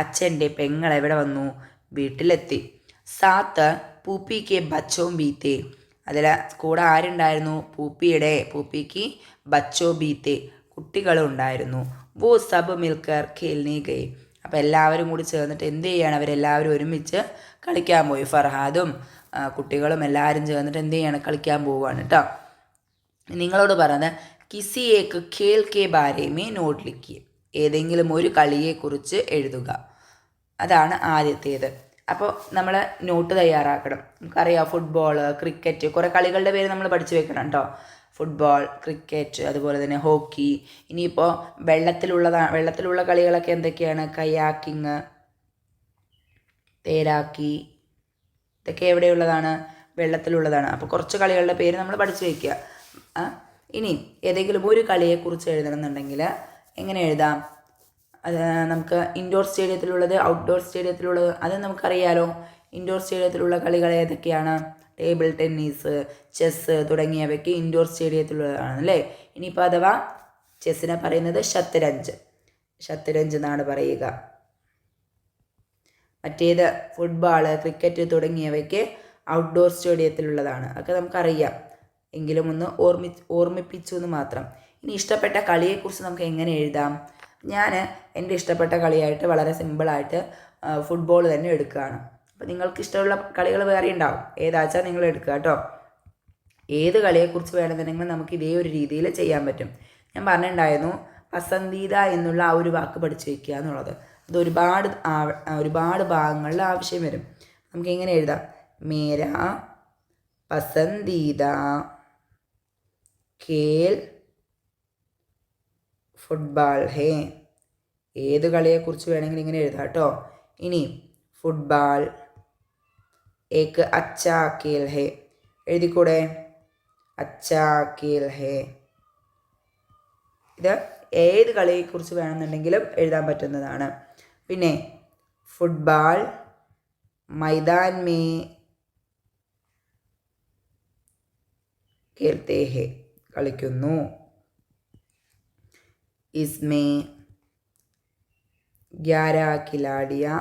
Speaker 1: അച്ഛൻ്റെ പെങ്ങൾ എവിടെ വന്നു? വീട്ടിലെത്തി. സാത്ത് പൂപ്പി കെ ബച്ചോ ബീത്തെ. അതിൽ കൂടെ ആരുണ്ടായിരുന്നു? പൂപ്പിക്ക് ബച്ചോ ബീത്തെ, കുട്ടികളുണ്ടായിരുന്നു. വോ സബ് മിൽക്കർ ഖേൽനെ ഗേ. അപ്പോൾ എല്ലാവരും കൂടി ചേർന്നിട്ട് എന്ത് ചെയ്യാണ്? അവരെല്ലാവരും ഒരുമിച്ച് കളിക്കാൻ പോയി. ഫർഹാദും കുട്ടികളും എല്ലാവരും ചേർന്നിട്ട് എന്ത് ചെയ്യാണ്? കളിക്കാൻ പോവുകയാണ് കേട്ടോ. നിങ്ങളോട് പറയുന്നത് കിസി ഏക്ക് Khel K Bare may not ലിഖിയെ. ഏതെങ്കിലും ഒരു കളിയെക്കുറിച്ച് എഴുതുക. അതാണ് ആദ്യത്തേത്. അപ്പോൾ നമ്മൾ നോട്ട് തയ്യാറാക്കണം. നമുക്കറിയാം ഫുട്ബോൾ, ക്രിക്കറ്റ്, കുറേ കളികളുടെ പേര് നമ്മൾ പഠിച്ചു വെക്കണം കേട്ടോ. ഫുട്ബോൾ, ക്രിക്കറ്റ്, അതുപോലെ തന്നെ ഹോക്കി. ഇനിയിപ്പോൾ വെള്ളത്തിലുള്ള കളികളൊക്കെ എന്തൊക്കെയാണ്? കയാക്കിങ്, തേരാക്കി, ഇതൊക്കെ എവിടെയുള്ളതാണ്? വെള്ളത്തിലുള്ളതാണ്. അപ്പോൾ കുറച്ച് കളികളുടെ പേര് നമ്മൾ പഠിച്ചു വയ്ക്കുക. ഇനി ഏതെങ്കിലും ഒരു കളിയെക്കുറിച്ച് എഴുതണമെന്നുണ്ടെങ്കിൽ എങ്ങനെ എഴുതാം? അത് നമുക്ക് ഇൻഡോർ സ്റ്റേഡിയത്തിലുള്ളത്, ഔട്ട്ഡോർ സ്റ്റേഡിയത്തിലുള്ളത്, അത് നമുക്കറിയാലോ. ഇൻഡോർ സ്റ്റേഡിയത്തിലുള്ള കളികൾ ഏതൊക്കെയാണ്? ടേബിൾ ടെന്നീസ്, ചെസ്സ് തുടങ്ങിയവയ്ക്ക് ഇൻഡോർ സ്റ്റേഡിയത്തിലുള്ളതാണ് അല്ലേ. ഇനിയിപ്പോൾ അഥവാ ചെസ്സിനെ പറയുന്നത് ഷത്തരഞ്ച് എന്നാണ് പറയുക. മറ്റേത് ഫുട്ബോൾ, ക്രിക്കറ്റ് തുടങ്ങിയവയ്ക്ക് ഔട്ട്ഡോർ സ്റ്റേഡിയത്തിലുള്ളതാണ്. അതൊക്കെ നമുക്കറിയാം, എങ്കിലും ഒന്ന് ഓർമ്മിപ്പിച്ചു എന്ന് മാത്രം. ഇനി ഇഷ്ടപ്പെട്ട കളിയെക്കുറിച്ച് നമുക്ക് എങ്ങനെ എഴുതാം? ഞാൻ എൻ്റെ ഇഷ്ടപ്പെട്ട കളിയായിട്ട് വളരെ സിമ്പിളായിട്ട് ഫുട്ബോൾ തന്നെ എടുക്കുകയാണ്. അപ്പോൾ നിങ്ങൾക്ക് ഇഷ്ടമുള്ള കളികൾ വേറെ ഉണ്ടാവും, ഏതാച്ചാൽ നിങ്ങൾ എടുക്കുക കേട്ടോ. ഏത് കളിയെക്കുറിച്ച് വേണമെന്നുണ്ടെങ്കിൽ നമുക്ക് ഇതേ ഒരു രീതിയിൽ ചെയ്യാൻ പറ്റും. ഞാൻ പറഞ്ഞിട്ടുണ്ടായിരുന്നു പസന്തീത എന്നുള്ള ആ ഒരു വാക്ക് പഠിച്ചു വയ്ക്കുക എന്നുള്ളത്. അത് ഒരുപാട് ഭാഗങ്ങളിൽ ആവശ്യം വരും. നമുക്ക് എങ്ങനെ എഴുതാം? മേരാ പസന്തീത ഖേൽ ഫുട്ബോൾ ഹേ. ഏത് കളിയെക്കുറിച്ച് വേണമെങ്കിലും ഇങ്ങനെ എഴുതാം കേട്ടോ. ഇനി ഫുട്ബോൾ ഏക്ക് അച്ഛാ ഖേൽ ഹേ എഴുതിക്കൂടെ? അച്ഛാ ഖേൽ ഹേ. ഇത് ഏത് കളിയെക്കുറിച്ച് വേണമെന്നുണ്ടെങ്കിലും എഴുതാൻ പറ്റുന്നതാണ്. പിന്നെ ഫുട്ബോൾ മൈദാൻ മേ ഖേൽത്തെ ഹേ കളിക്കുന്നു. ഇസ്മേ 11 ഖിലാഡിയാ.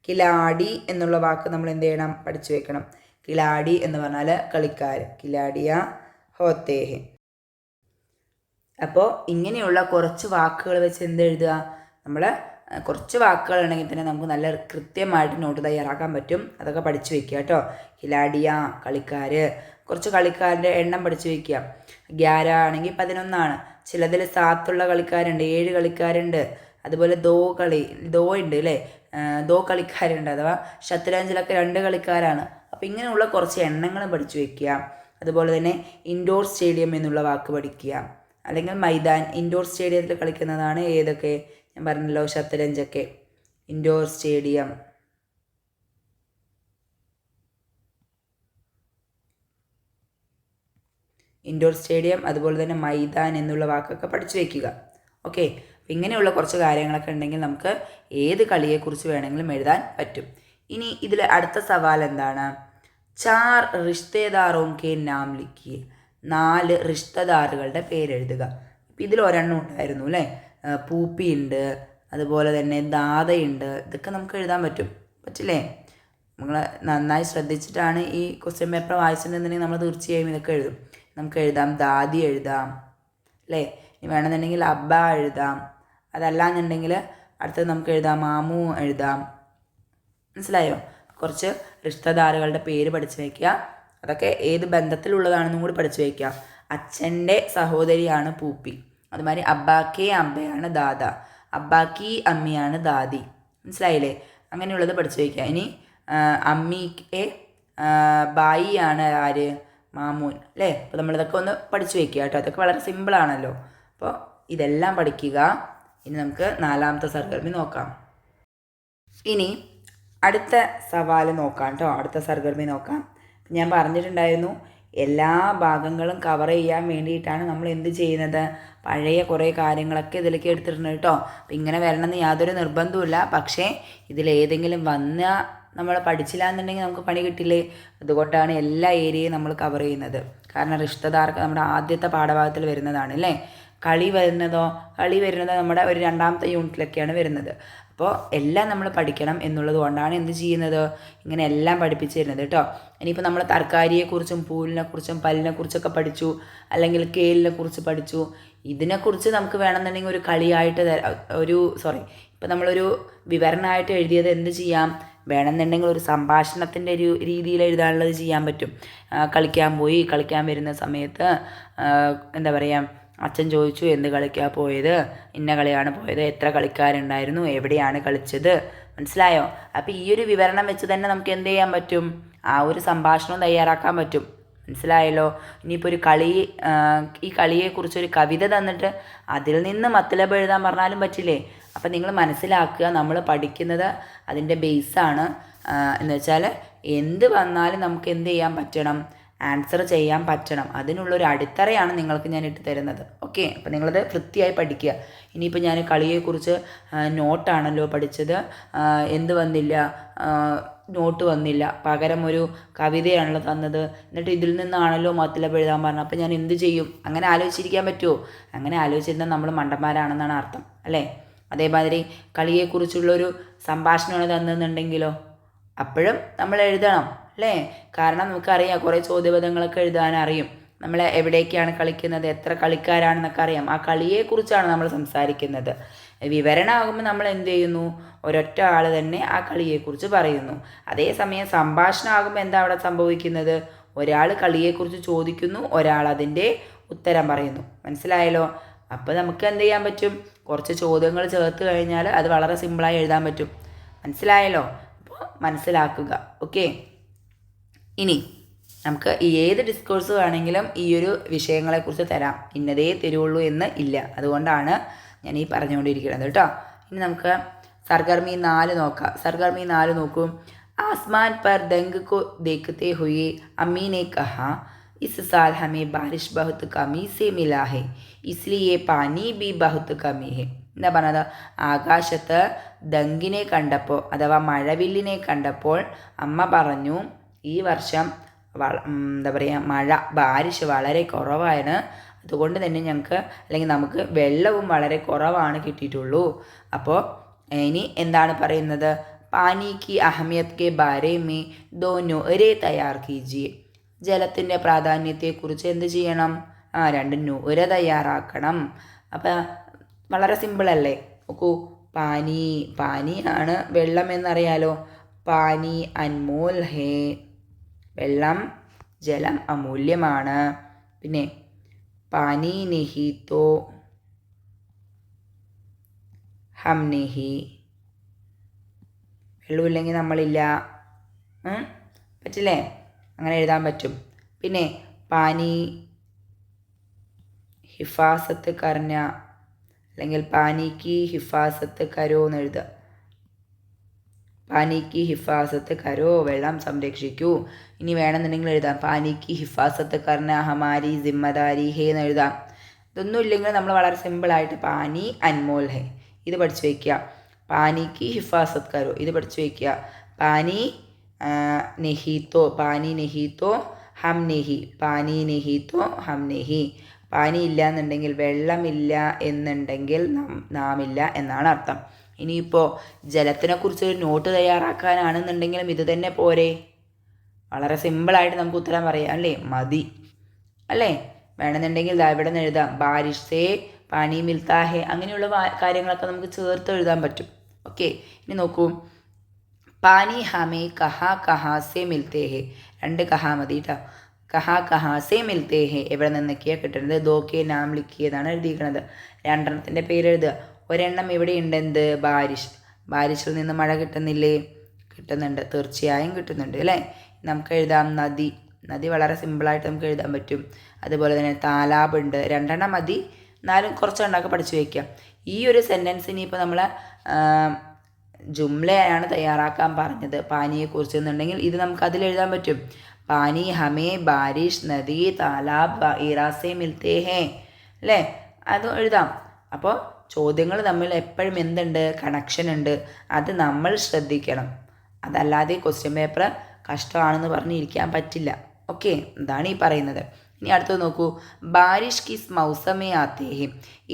Speaker 1: ഖിലാഡി എന്നുള്ള വാക്ക് നമ്മൾ എന്ത് ചെയ്യണം? പഠിച്ചു വെക്കണം. ഖിലാഡി എന്ന് പറഞ്ഞാൽ കളിക്കാർ. ഖിലാഡിയ ഹോത്തേ ഹെ. അപ്പോൾ ഇങ്ങനെയുള്ള കുറച്ച് വാക്കുകൾ വെച്ച് എന്ത് എഴുതുക? നമ്മൾ കുറച്ച് വാക്കുകൾ ഉണ്ടെങ്കിൽ തന്നെ നമുക്ക് നല്ല കൃത്യമായിട്ട് നോട്ട് തയ്യാറാക്കാൻ പറ്റും. അതൊക്കെ പഠിച്ചു വെക്കുക കേട്ടോ. ഖിലാഡിയ കളിക്കാർ, കുറച്ച് കളിക്കാരുടെ എണ്ണം പഠിച്ചു വയ്ക്കുക. 11 ആണെങ്കിൽ 11ആണ്. ചിലതിൽ 7 കളിക്കാരുണ്ട്, 7 കളിക്കാരുണ്ട്. അതുപോലെ ദോ ഉണ്ട് അല്ലേ, ദോ കളിക്കാരുണ്ട്. അഥവാ ഷത്തരഞ്ചിലൊക്കെ 2 കളിക്കാരാണ്. അപ്പോൾ ഇങ്ങനെയുള്ള കുറച്ച് എണ്ണങ്ങൾ പഠിച്ചു വയ്ക്കുക. അതുപോലെ തന്നെ ഇൻഡോർ സ്റ്റേഡിയം എന്നുള്ള വാക്ക് പഠിക്കുക. അല്ലെങ്കിൽ മൈതാൻ, ഇൻഡോർ സ്റ്റേഡിയത്തിൽ കളിക്കുന്നതാണ് ഏതൊക്കെ? ഞാൻ പറഞ്ഞല്ലോ, ഷത്തരഞ്ചൊക്കെ ഇൻഡോർ സ്റ്റേഡിയം. അതുപോലെ തന്നെ മൈതാൻ എന്നുള്ള വാക്കൊക്കെ പഠിച്ചു വയ്ക്കുക. ഓക്കെ, അപ്പം ഇങ്ങനെയുള്ള കുറച്ച് കാര്യങ്ങളൊക്കെ ഉണ്ടെങ്കിൽ നമുക്ക് ഏത് കളിയെക്കുറിച്ച് വേണമെങ്കിലും എഴുതാൻ പറ്റും. ഇനി ഇതിൽ അടുത്ത സവാൽ എന്താണ്? 4 റിഷ്തേദാറോം കെ നാം ലിഖിയെ. 4 റിഷ്തദാറുകളുടെ പേരെഴുതുക. ഇപ്പം ഇതിൽ ഒരെണ്ണം ഉണ്ടായിരുന്നു അല്ലേ, പൂപ്പി ഉണ്ട്, അതുപോലെ തന്നെ ദാദയുണ്ട്. ഇതൊക്കെ നമുക്ക് എഴുതാൻ പറ്റില്ലേ? നിങ്ങൾ നന്നായി ശ്രദ്ധിച്ചിട്ടാണ് ഈ ക്വസ്റ്റ്യൻ പേപ്പർ വായിച്ചിട്ടുണ്ടെന്നുണ്ടെങ്കിൽ നമ്മൾ തീർച്ചയായും ഇതൊക്കെ എഴുതും. നമുക്ക് എഴുതാം ദാദി എഴുതാം അല്ലേ, ഇനി വേണമെന്നുണ്ടെങ്കിൽ അബ്ബ എഴുതാം. അതല്ലാന്നുണ്ടെങ്കിൽ അടുത്തത് നമുക്ക് എഴുതാം മാമു എഴുതാം. മനസ്സിലായോ? കുറച്ച് റിഷ്തദാറുകളുടെ പേര് പഠിച്ചു വയ്ക്കുക. അതൊക്കെ ഏത് ബന്ധത്തിലുള്ളതാണെന്നും കൂടി പഠിച്ചു വയ്ക്കുക. അച്ഛൻ്റെ സഹോദരിയാണ് പൂപ്പി. അതുമാതിരി അബ്ബാക്കെ അബ്ബയാണ് ദാദ, അബ്ബാക്കി അമ്മിയാണ് ദാദി. മനസ്സിലായില്ലേ? അങ്ങനെയുള്ളത് പഠിച്ചു വയ്ക്കുക. ഇനി അമ്മിക്ക് ബായിയാണ് ആര്? മാമൂൻ അല്ലേ. അപ്പോൾ നമ്മളിതൊക്കെ ഒന്ന് പഠിച്ചു വയ്ക്കുക കേട്ടോ. അതൊക്കെ വളരെ സിമ്പിളാണല്ലോ. അപ്പോൾ ഇതെല്ലാം പഠിക്കുക. ഇനി നമുക്ക് 4ാമത്തെ സർഗർമി നോക്കാം. ഇനി അടുത്ത സവാൽ നോക്കാം കേട്ടോ. അടുത്ത സർഗർമി നോക്കാം. ഞാൻ പറഞ്ഞിട്ടുണ്ടായിരുന്നു എല്ലാ ഭാഗങ്ങളും കവർ ചെയ്യാൻ വേണ്ടിയിട്ടാണ് നമ്മൾ എന്ത് ചെയ്യുന്നത്? പഴയ കുറേ കാര്യങ്ങളൊക്കെ ഇതിലേക്ക് എടുത്തിട്ടുണ്ട് കേട്ടോ. അപ്പം ഇങ്ങനെ വരണമെന്ന് യാതൊരു നിർബന്ധവുമില്ല. പക്ഷേ ഇതിലേതെങ്കിലും വന്നാൽ നമ്മൾ പഠിച്ചില്ല എന്നുണ്ടെങ്കിൽ നമുക്ക് പണി കിട്ടില്ലേ? അതുകൊണ്ടാണ് എല്ലാ ഏരിയയും നമ്മൾ കവർ ചെയ്യുന്നത്. കാരണം റിഷ്തദാർക്ക് നമ്മുടെ ആദ്യത്തെ പാഠഭാഗത്തിൽ വരുന്നതാണ് അല്ലേ. കളി വരുന്നത് നമ്മുടെ ഒരു 2ാമത്തെ യൂണിറ്റിലൊക്കെയാണ് വരുന്നത്. അപ്പോൾ എല്ലാം നമ്മൾ പഠിക്കണം എന്നുള്ളത് കൊണ്ടാണ് എന്ത് ചെയ്യുന്നത്? ഇങ്ങനെ എല്ലാം പഠിപ്പിച്ച് തരുന്നത് കേട്ടോ. ഇനിയിപ്പോൾ നമ്മൾ തർക്കാരിയെക്കുറിച്ചും പൂലിനെക്കുറിച്ചും പല്ലിനെക്കുറിച്ചൊക്കെ പഠിച്ചു, അല്ലെങ്കിൽ കേലിനെ കുറിച്ച് പഠിച്ചു. ഇതിനെക്കുറിച്ച് നമുക്ക് വേണമെന്നുണ്ടെങ്കിൽ ഒരു കളിയായിട്ട് ഇപ്പം നമ്മളൊരു വിവരണമായിട്ട് എഴുതിയത് എന്ത് ചെയ്യാം? വേണമെന്നുണ്ടെങ്കിൽ ഒരു സംഭാഷണത്തിൻ്റെ ഒരു രീതിയിൽ എഴുതാനുള്ളത് ചെയ്യാൻ പറ്റും. കളിക്കാൻ വരുന്ന സമയത്ത് എന്താ പറയുക, അച്ഛൻ ചോദിച്ചു എന്ത് കളിക്കാണ് പോയത്, ഇന്ന കളിയാണ് പോയത്, എത്ര കളിക്കാരുണ്ടായിരുന്നു, എവിടെയാണ് കളിച്ചത്. മനസ്സിലായോ? അപ്പോൾ ഈ ഒരു വിവരണം വെച്ച് തന്നെ നമുക്ക് എന്ത് ചെയ്യാൻ പറ്റും? ആ ഒരു സംഭാഷണം തയ്യാറാക്കാൻ പറ്റും. മനസ്സിലായല്ലോ? ഇനിയിപ്പോൾ ഈ കളിയെക്കുറിച്ചൊരു കവിത തന്നിട്ട് അതിൽ നിന്ന് മത്ലബ് എഴുതാൻ പറഞ്ഞാലും പറ്റില്ലേ? അപ്പം നിങ്ങൾ മനസ്സിലാക്കുക, നമ്മൾ പഠിക്കുന്നത് അതിൻ്റെ ബേസാണ്. എന്ന് വെച്ചാൽ എന്ത് വന്നാലും നമുക്ക് എന്ത് ചെയ്യാൻ പറ്റണം? ആൻസർ ചെയ്യാൻ പറ്റണം. അതിനുള്ളൊരു അടിത്തറയാണ് നിങ്ങൾക്ക് ഞാൻ ഇട്ട് തരുന്നത്. ഓക്കെ, അപ്പോൾ നിങ്ങളത് വൃത്തിയായി പഠിക്കുക. ഇനിയിപ്പോൾ ഞാൻ കളിയെക്കുറിച്ച് നോട്ടാണല്ലോ പഠിച്ചത്, എന്ത് വന്നില്ല, നോട്ട് വന്നില്ല, പകരം ഒരു കവിതയാണല്ലോ തന്നത്, എന്നിട്ട് ഇതിൽ നിന്നാണല്ലോ മത്ലബ് എഴുതാൻ പറഞ്ഞത്, അപ്പോൾ ഞാൻ എന്ത് ചെയ്യും? അങ്ങനെ ആലോചിച്ചിരിക്കാൻ പറ്റുമോ? അങ്ങനെ ആലോചിച്ചിരുന്നാൽ നമ്മൾ മണ്ടന്മാരാണെന്നാണ് അർത്ഥം, അല്ലേ? അതേമാതിരി കളിയെക്കുറിച്ചുള്ളൊരു സംഭാഷണമാണ് തന്നെന്നുണ്ടെങ്കിലോ അപ്പോഴും നമ്മൾ എഴുതണം, അല്ലേ? കാരണം നമുക്കറിയാം കുറേ ചോദ്യപദങ്ങളൊക്കെ എഴുതാൻ അറിയും. നമ്മൾ എവിടേക്കാണ് കളിക്കുന്നത്, എത്ര കളിക്കാരാണെന്നൊക്കെ അറിയാം. ആ കളിയെക്കുറിച്ചാണ് നമ്മൾ സംസാരിക്കുന്നത്. വിവരണമാകുമ്പോൾ നമ്മൾ എന്ത് ചെയ്യുന്നു? ഒരൊറ്റ ആൾ തന്നെ ആ കളിയെക്കുറിച്ച് പറയുന്നു. അതേസമയം സംഭാഷണമാകുമ്പോൾ എന്താ അവിടെ സംഭവിക്കുന്നത്? ഒരാൾ കളിയെക്കുറിച്ച് ചോദിക്കുന്നു, ഒരാൾ അതിൻ്റെ ഉത്തരം പറയുന്നു. മനസ്സിലായല്ലോ? അപ്പോൾ നമുക്ക് എന്ത് ചെയ്യാൻ പറ്റും? കുറച്ച് ചോദ്യങ്ങൾ ചേർത്ത് കഴിഞ്ഞാൽ അത് വളരെ സിമ്പിളായി എഴുതാൻ പറ്റും. മനസ്സിലായല്ലോ? അപ്പോൾ മനസ്സിലാക്കുക. ഓക്കെ, ഇനി നമുക്ക് ഏത് ഡിസ്കോഴ്സ് വേണമെങ്കിലും ഈ ഒരു വിഷയങ്ങളെക്കുറിച്ച് തരാം, ഇന്നതേ തരുള്ളൂ എന്ന് ഇല്ല. അതുകൊണ്ടാണ് ഞാൻ ഈ പറഞ്ഞുകൊണ്ടിരിക്കുന്നത് കേട്ടോ. ഇനി നമുക്ക് സർഗർമി 4 നോക്കാം. സർഗർമി 4 നോക്കൂ. ആസ്മാൻ പർ ദംഗ് കോ ദേഖത്തെ ഹുയെ അമ്മി ने कहा इस साल हमें बारिश बहुत कमी से मिला है इसलिए पानी भी बहुत कमी है. എന്താ പറഞ്ഞത്? ആകാശത്ത് ദങ്കിനെ കണ്ടപ്പോൾ അഥവാ മഴവില്ലിനെ കണ്ടപ്പോൾ അമ്മ പറഞ്ഞു ഈ വർഷം എന്താ പറയുക, ബാരിഷ് വളരെ കുറവാണ്, അതുകൊണ്ട് തന്നെ ഞങ്ങൾക്ക് അല്ലെങ്കിൽ നമുക്ക് വെള്ളവും വളരെ കുറവാണ് കിട്ടിയിട്ടുള്ളൂ. അപ്പോൾ ഇനി എന്താണ് പറയുന്നത്? പാനി കി അഹമിയത് കെ ബാരെ മേ ദോ നുഅരെ തയ്യാർ കീജിയെ. ജലത്തിൻ്റെ പ്രാധാന്യത്തെക്കുറിച്ച് എന്ത് ചെയ്യണം? 2 നുഅര തയ്യാറാക്കണം. അപ്പം വളരെ സിമ്പിളല്ലേ? നോക്കൂ, പാനിയാണ് വെള്ളം എന്നറിയാലോ. പാനി അൻമോൽ ഹേ, വെള്ളം ജലം അമൂല്യമാണ്. പിന്നെ പാനി നെഹി തോ ഹം നെഹി, വെള്ളമില്ലെങ്കിൽ നമ്മളില്ല. പറ്റില്ലേ? അങ്ങനെ എഴുതാൻ പറ്റും. പിന്നെ പാനി ഹിഫാസത്ത് കർന അല്ലെങ്കിൽ പാനിക്ക് ഹിഫാസത്ത് കരോ എന്ന് എഴുതുക. പാനിക്ക് ഹിഫാസത്ത് കരോ, വെള്ളം സംരക്ഷിക്കൂ. ഇനി വേണമെന്നുണ്ടെങ്കിൽ എഴുതാം പാനിക്ക് ഹിഫാസത്ത് കർന ഹമാരി ജിമ്മദാരി ഹേ എന്ന് എഴുതാം. ഇതൊന്നും ഇല്ലെങ്കിൽ നമ്മൾ വളരെ സിമ്പിളായിട്ട് പാനി അൻമോൽ ഹേ ഇത് പഠിച്ചു വയ്ക്കുക. പാനിക്ക് ഹിഫാസത്ത് കരോ ഇത് പഠിച്ചു വയ്ക്കുക. പാനി നെഹീത്തോ ഹം നെഹി, പാനി നെഹീത്തോ ഹം നെഹി. പാനി ഇല്ല എന്നുണ്ടെങ്കിൽ, വെള്ളമില്ല എന്നുണ്ടെങ്കിൽ നാം ഇല്ല എന്നാണ് അർത്ഥം. ഇനിയിപ്പോൾ ജലത്തിനെക്കുറിച്ച് ഒരു നോട്ട് തയ്യാറാക്കാനാണെന്നുണ്ടെങ്കിലും ഇത് തന്നെ പോരെ? വളരെ സിമ്പിളായിട്ട് നമുക്ക് ഉത്തരം പറയാം, അല്ലേ? മതി, അല്ലേ? വേണമെന്നുണ്ടെങ്കിൽ ഇവിടെ നിന്ന് എഴുതാം ബാരിഷ് സേ പാനി മിൽത്താ ഹേ, അങ്ങനെയുള്ള കാര്യങ്ങളൊക്കെ നമുക്ക് ചേർത്ത് എഴുതാൻ പറ്റും. ഓക്കെ, ഇനി നോക്കൂ. പാനി ഹമേ കഹാ സേ മിൽത്തേ ഹേ, 2 കഹാ മതി കേട്ടോ. കഹാ സേ മിൽത്തേ ഹേ എവിടെ നിന്നൊക്കെയാണ് കിട്ടുന്നത്? ദോക്കെ നാം ലിഖിയതാണ് എഴുതിയിരിക്കുന്നത്. 2 പേര് എഴുതുക. ഒരെണ്ണം ഇവിടെ ഉണ്ട്, എന്ത്? ബാരിഷിൽ നിന്ന് മഴ കിട്ടുന്നില്ലേ? കിട്ടുന്നുണ്ട്, തീർച്ചയായും കിട്ടുന്നുണ്ട്, അല്ലേ? നമുക്ക് എഴുതാം നദി വളരെ സിമ്പിളായിട്ട് നമുക്ക് എഴുതാൻ പറ്റും. അതുപോലെ തന്നെ താലാബ് ഉണ്ട്, 2 മതി, 4 കുറച്ചെണ്ണമൊക്കെ പഠിച്ചു വയ്ക്കുക. ഈ ഒരു സെൻറ്റൻസിന് ഇപ്പോൾ നമ്മൾ ജുംലയാണ് തയ്യാറാക്കാൻ പറഞ്ഞത് പാനിയെക്കുറിച്ച് എന്നുണ്ടെങ്കിൽ ഇത് നമുക്ക് അതിൽ എഴുതാൻ പറ്റും. പാനി ഹമേ ബാരിഷ് നദി താലാബ് ഇറാസെ മിൽത്തേ ഹേ, അല്ലേ? അത് എഴുതാം. അപ്പോൾ ചോദ്യങ്ങൾ തമ്മിൽ എപ്പോഴും എന്തുണ്ട്? കണക്ഷൻ ഉണ്ട്. അത് നമ്മൾ ശ്രദ്ധിക്കണം. അതല്ലാതെ ക്വസ്റ്റ്യൻ പേപ്പർ കഷ്ടമാണെന്ന് പറഞ്ഞിരിക്കാൻ പറ്റില്ല. ഓക്കെ, എന്താണ് ഈ പറയുന്നത്? ഇനി അടുത്തത് നോക്കൂ. ബാരിഷ് കിസ് മൗസമേ ആത്തേ ഹേ,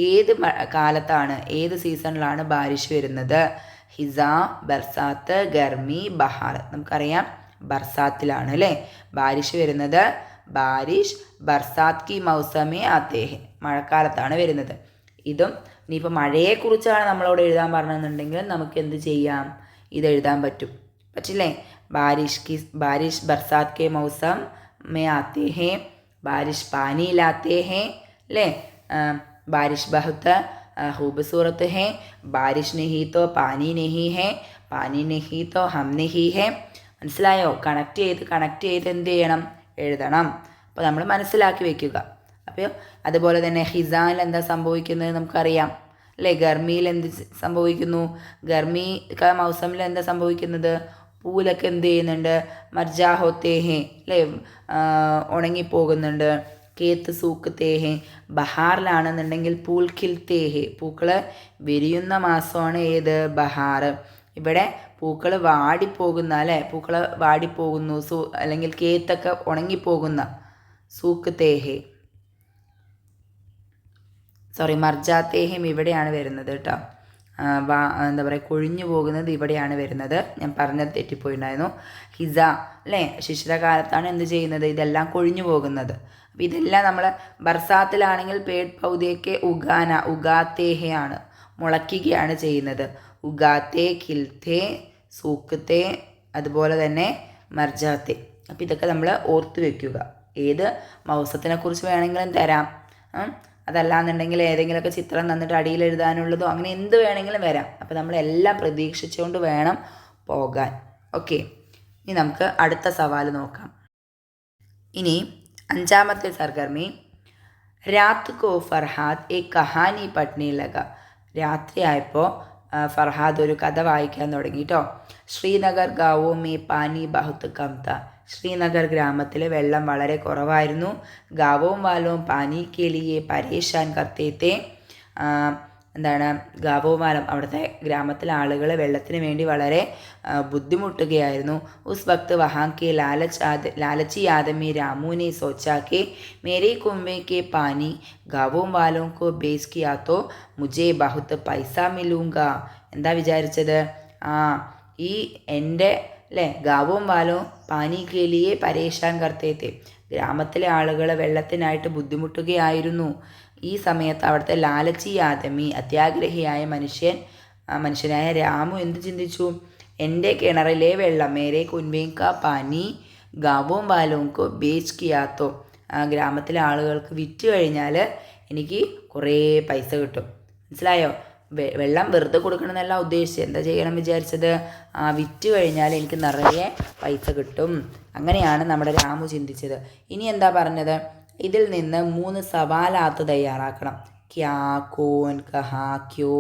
Speaker 1: ഏത് കാലത്താണ്, ഏത് സീസണിലാണ് ബാരിഷ് വരുന്നത്? ഹിസ, ബർസാത്ത്, ഗർമി, ബഹാർ. നമുക്കറിയാം ബർസാത്തിലാണ്, അല്ലേ? ബാരിഷ് വരുന്നത്. ബാരിഷ് ബർസാത്ത് കി മൗസമേ ആത്തേ ഹേ, മഴക്കാലത്താണ് വരുന്നത്. ഇതും ഇനിയിപ്പോൾ മഴയെക്കുറിച്ചാണ് നമ്മളോട് എഴുതാൻ പറഞ്ഞതെന്നുണ്ടെങ്കിൽ നമുക്ക് എന്ത് ചെയ്യാം? ഇത് എഴുതാൻ പറ്റില്ലേ? ബാരിഷ് ബർസാത്ത് കെ മൗസം മേ ആത്തേ ഹേ, ബാരിഷ് പാനി ലാത്തേ ഹേ, അല്ലേ? ബാരിഷ് ബഹുത്ത് खूबसूरत है, बारिश नहीं तो पानी नहीं है, पानी नहीं तो हम नहीं है. മനസ്സിലായോ? കണക്ട് ചെയ്ത് എന്ത് ചെയ്യണം? എഴുതണം. അപ്പോൾ നമ്മൾ മനസ്സിലാക്കി വെക്കുക. അപ്പോൾ അതുപോലെ തന്നെ ഹിസാനിൽ എന്താ സംഭവിക്കുന്നത് നമുക്കറിയാം, അല്ലേ? ഗർമിയിൽ എന്ത് സംഭവിക്കുന്നു? ഗർമി മൗസമിൽ എന്താ സംഭവിക്കുന്നത്? പൂലൊക്കെ എന്ത് ചെയ്യുന്നുണ്ട്? മർജാ ഹോത്തേ ഹേ അല്ലേ, ഉണങ്ങിപ്പോകുന്നുണ്ട്. കേത്ത് സൂക്കത്തേ ഹേ, ബഹാറിലാണെന്നുണ്ടെങ്കിൽ പൂൽ ഖിൽത്തേ ഹേ, പൂക്കൾ വിരിയുന്ന മാസമാണ് ഏത്? ബഹാർ. ഇവിടെ പൂക്കൾ വാടിപ്പോകുന്ന അല്ലേ, പൂക്കൾ വാടിപ്പോകുന്നു, അല്ലെങ്കിൽ കേത്തൊക്കെ ഉണങ്ങിപ്പോകുന്ന സൂക്കത്തേഹേ, സോറി മർജാത്തേഹം ഇവിടെയാണ് വരുന്നത് കേട്ടോ. എന്താ പറയുക, കൊഴിഞ്ഞു പോകുന്നത് ഇവിടെയാണ് വരുന്നത്. ഞാൻ പറഞ്ഞത് തെറ്റിപ്പോയിട്ടുണ്ടായിരുന്നു. ഹിസ അല്ലേ, ശിശിരകാലത്താണ് എന്ത് ചെയ്യുന്നത്? ഇതെല്ലാം കൊഴിഞ്ഞു പോകുന്നത്. അപ്പോൾ ഇതെല്ലാം നമ്മൾ ബർസാത്തിലാണെങ്കിൽ പേട് പൗതയൊക്കെ ഉഗാത്തേഹയാണ്, മുളയ്ക്കുകയാണ് ചെയ്യുന്നത്. ഉഗാത്തേ, ഖിൽത്തേ, സൂക്കത്തെ, അതുപോലെ തന്നെ മർജാത്തെ. അപ്പോൾ ഇതൊക്കെ നമ്മൾ ഓർത്ത് വെക്കുക. ഏത് മൗസത്തിനെ കുറിച്ച് വേണമെങ്കിലും തരാം, അതല്ലാന്നുണ്ടെങ്കിൽ ഏതെങ്കിലുമൊക്കെ ചിത്രം തന്നിട്ട് അടിയിൽ എഴുതാനുള്ളതോ അങ്ങനെ എന്ത് വേണമെങ്കിലും വരാം. അപ്പോൾ നമ്മളെല്ലാം പ്രതീക്ഷിച്ചുകൊണ്ട് വേണം പോകാൻ. ഓക്കെ, ഇനി നമുക്ക് അടുത്ത സവാൽ നോക്കാം. ഇനി 5ാമത്തെ സർഗർമി, രാത് കോ ഫർഹാദ് എ കഹാനി പഠ്നെ ലഗ. രാത്രിയായപ്പോൾ ഫർഹാദ് ഒരു കഥ വായിക്കാൻ തുടങ്ങി കേട്ടോ. ശ്രീനഗർ ഗാവോ മേ പാനി ബഹുത്ത് കം ത. ശ്രീനഗർ ഗ്രാമത്തിൽ വെള്ളം വളരെ കുറവായിരുന്നു. ഗാവോം വാലോം പാനി കെ ലിയെ പരേശാൻ കർത്തേ തേ. എന്താണ് ഗാവോം വാലം, അവിടുത്തെ ഗ്രാമത്തിലെ ആളുകൾ വെള്ളത്തിന് വേണ്ടി വളരെ ബുദ്ധിമുട്ടുകയായിരുന്നു. ഉസ് വക്ത് വഹാം കെ ലാലച്ചി ആദമി രാമുനെ സോച്ചാ കെ മേരെ കുംബെ കെ പാനി ഗാവോം വാലോം കോ ബേച്ച് കിയാ തോ മുझे बहुत പൈസ മിലൂങ്ക. എന്താ വിചാരിച്ചത്? ഈ എൻ്റെ അല്ലേ ഗാവോം വാലോ പാനി കെ ലിയെ പരേശാൻ കർത്തേ തേ, ഗ്രാമത്തിലെ ആളുകൾ വെള്ളത്തിനായിട്ട് ബുദ്ധിമുട്ടുകയായിരുന്നു. ഈ സമയത്ത് അവിടുത്തെ ലാലച്ചി ആദമി, അത്യാഗ്രഹിയായ മനുഷ്യനായ രാമു എന്ത് ചിന്തിച്ചു? എൻ്റെ കിണറിലെ വെള്ളം മേരെ കുൻവേങ്ക പാനി ഗാവോം വാലോങ്കോ ബേച്ച് കിയാത്തോ, ഗ്രാമത്തിലെ ആളുകൾക്ക് വിറ്റ് കഴിഞ്ഞാൽ എനിക്ക് കുറേ പൈസ കിട്ടും. മനസ്സിലായോ? വെള്ളം വെറുതെ കൊടുക്കണമെന്നല്ല ഉദ്ദേശിച്ചത്. എന്താ ചെയ്യണം വിചാരിച്ചത്? വിറ്റ് കഴിഞ്ഞാൽ എനിക്ക് നിറയെ പൈസ കിട്ടും. അങ്ങനെയാണ് നമ്മുടെ രാമു ചിന്തിച്ചത്. ഇനി എന്താ പറഞ്ഞത്? ഇതിൽ നിന്ന് 3 സവാലാത്ത് തയ്യാറാക്കണം. ക്യാ, കോൻ, കഹാ, ക്യോ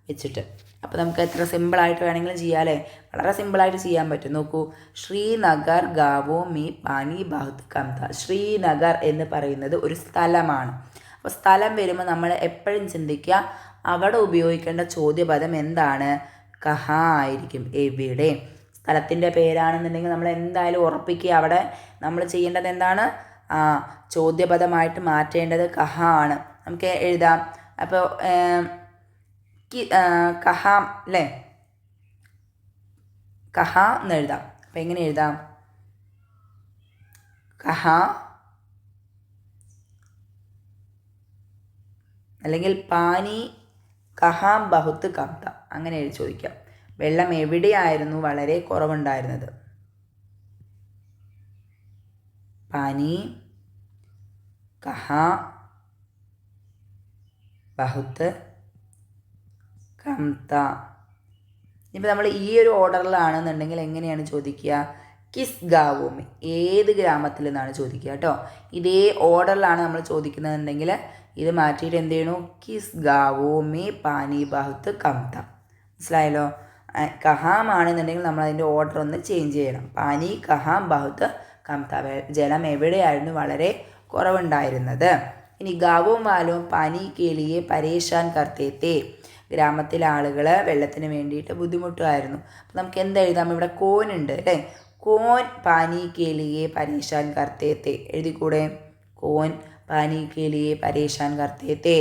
Speaker 1: വെച്ചിട്ട്. അപ്പോൾ നമുക്ക് എത്ര സിമ്പിളായിട്ട് വേണമെങ്കിലും ചെയ്യാമല്ലേ? വളരെ സിമ്പിളായിട്ട് ചെയ്യാൻ പറ്റും. നോക്കൂ, ശ്രീനഗർ ഗാവോ മീ പാനി ബഹുത് കം ത. ശ്രീനഗർ എന്ന് പറയുന്നത് ഒരു സ്ഥലമാണ്. അപ്പോൾ സ്ഥലം വരുമ്പോൾ നമ്മൾ എപ്പോഴും ചിന്തിക്കുക, അവിടെ ഉപയോഗിക്കേണ്ട ചോദ്യപദം എന്താണ്? കഹാ ആയിരിക്കും, എവിടെ. സ്ഥലത്തിൻ്റെ പേരാണെന്നുണ്ടെങ്കിൽ നമ്മൾ എന്തായാലും ഉറപ്പിക്കുക. അവിടെ നമ്മൾ ചെയ്യേണ്ടത് എന്താണ്? ചോദ്യപദമായിട്ട് മാറ്റേണ്ടത് കഹാ ആണ്. നമുക്ക് എഴുതാം. അപ്പോൾ കഹാം അല്ലേ, കഹാ എന്ന് എഴുതാം. അപ്പോൾ എങ്ങനെ എഴുതാം? കഹാ അല്ലെങ്കിൽ പാനി കഹാം ബഹുത്ത് കം ത, അങ്ങനെ എഴുതി ചോദിക്കാം. വെള്ളം എവിടെയായിരുന്നു വളരെ കുറവുണ്ടായിരുന്നത്? പാനി കഹാ ബഹുത്ത് കം ത. ഇപ്പോൾ നമ്മൾ ഈ ഒരു ഓർഡറിലാണെന്നുണ്ടെങ്കിൽ എങ്ങനെയാണ് ചോദിക്കുക? കിസ് ഗാവോമി, ഏത് ഗ്രാമത്തിൽ നിന്നാണ് ചോദിക്കുക കേട്ടോ. ഇതേ ഓർഡറിലാണ് നമ്മൾ ചോദിക്കുന്നതെന്നുണ്ടെങ്കിൽ ഇത് മാറ്റിയിട്ട് എന്ത് ചെയ്യണു? കിസ് ഗാവോമി പാനി ബഹുത്ത് കം ത. മനസ്സിലായല്ലോ? കഹാം ആണെന്നുണ്ടെങ്കിൽ നമ്മൾ അതിൻ്റെ ഓർഡർ ഒന്ന് ചേഞ്ച് ചെയ്യണം. പാനി കഹാം ബഹുത്ത് കം ത, ജലം എവിടെയായിരുന്നു വളരെ കുറവുണ്ടായിരുന്നത്. ഇനി ഗാവോം വാലോം പാനി കെ ലിയെ പരേശാൻ കർത്തേ തേ, ഗ്രാമത്തിലെ ആളുകൾ വെള്ളത്തിന് വേണ്ടിയിട്ട് ബുദ്ധിമുട്ടായിരുന്നു. അപ്പോൾ നമുക്ക് എന്തെഴുതാം? ഇവിടെ കോൻ ഉണ്ട് അല്ലേ. കോൻ പാനി കെ ലിയെ പരേശാൻ കർത്തേ തേ എഴുതിക്കൂടെ? കോൻ പാനി കെ ലിയെ പരേശാൻ കർത്തേ തേ.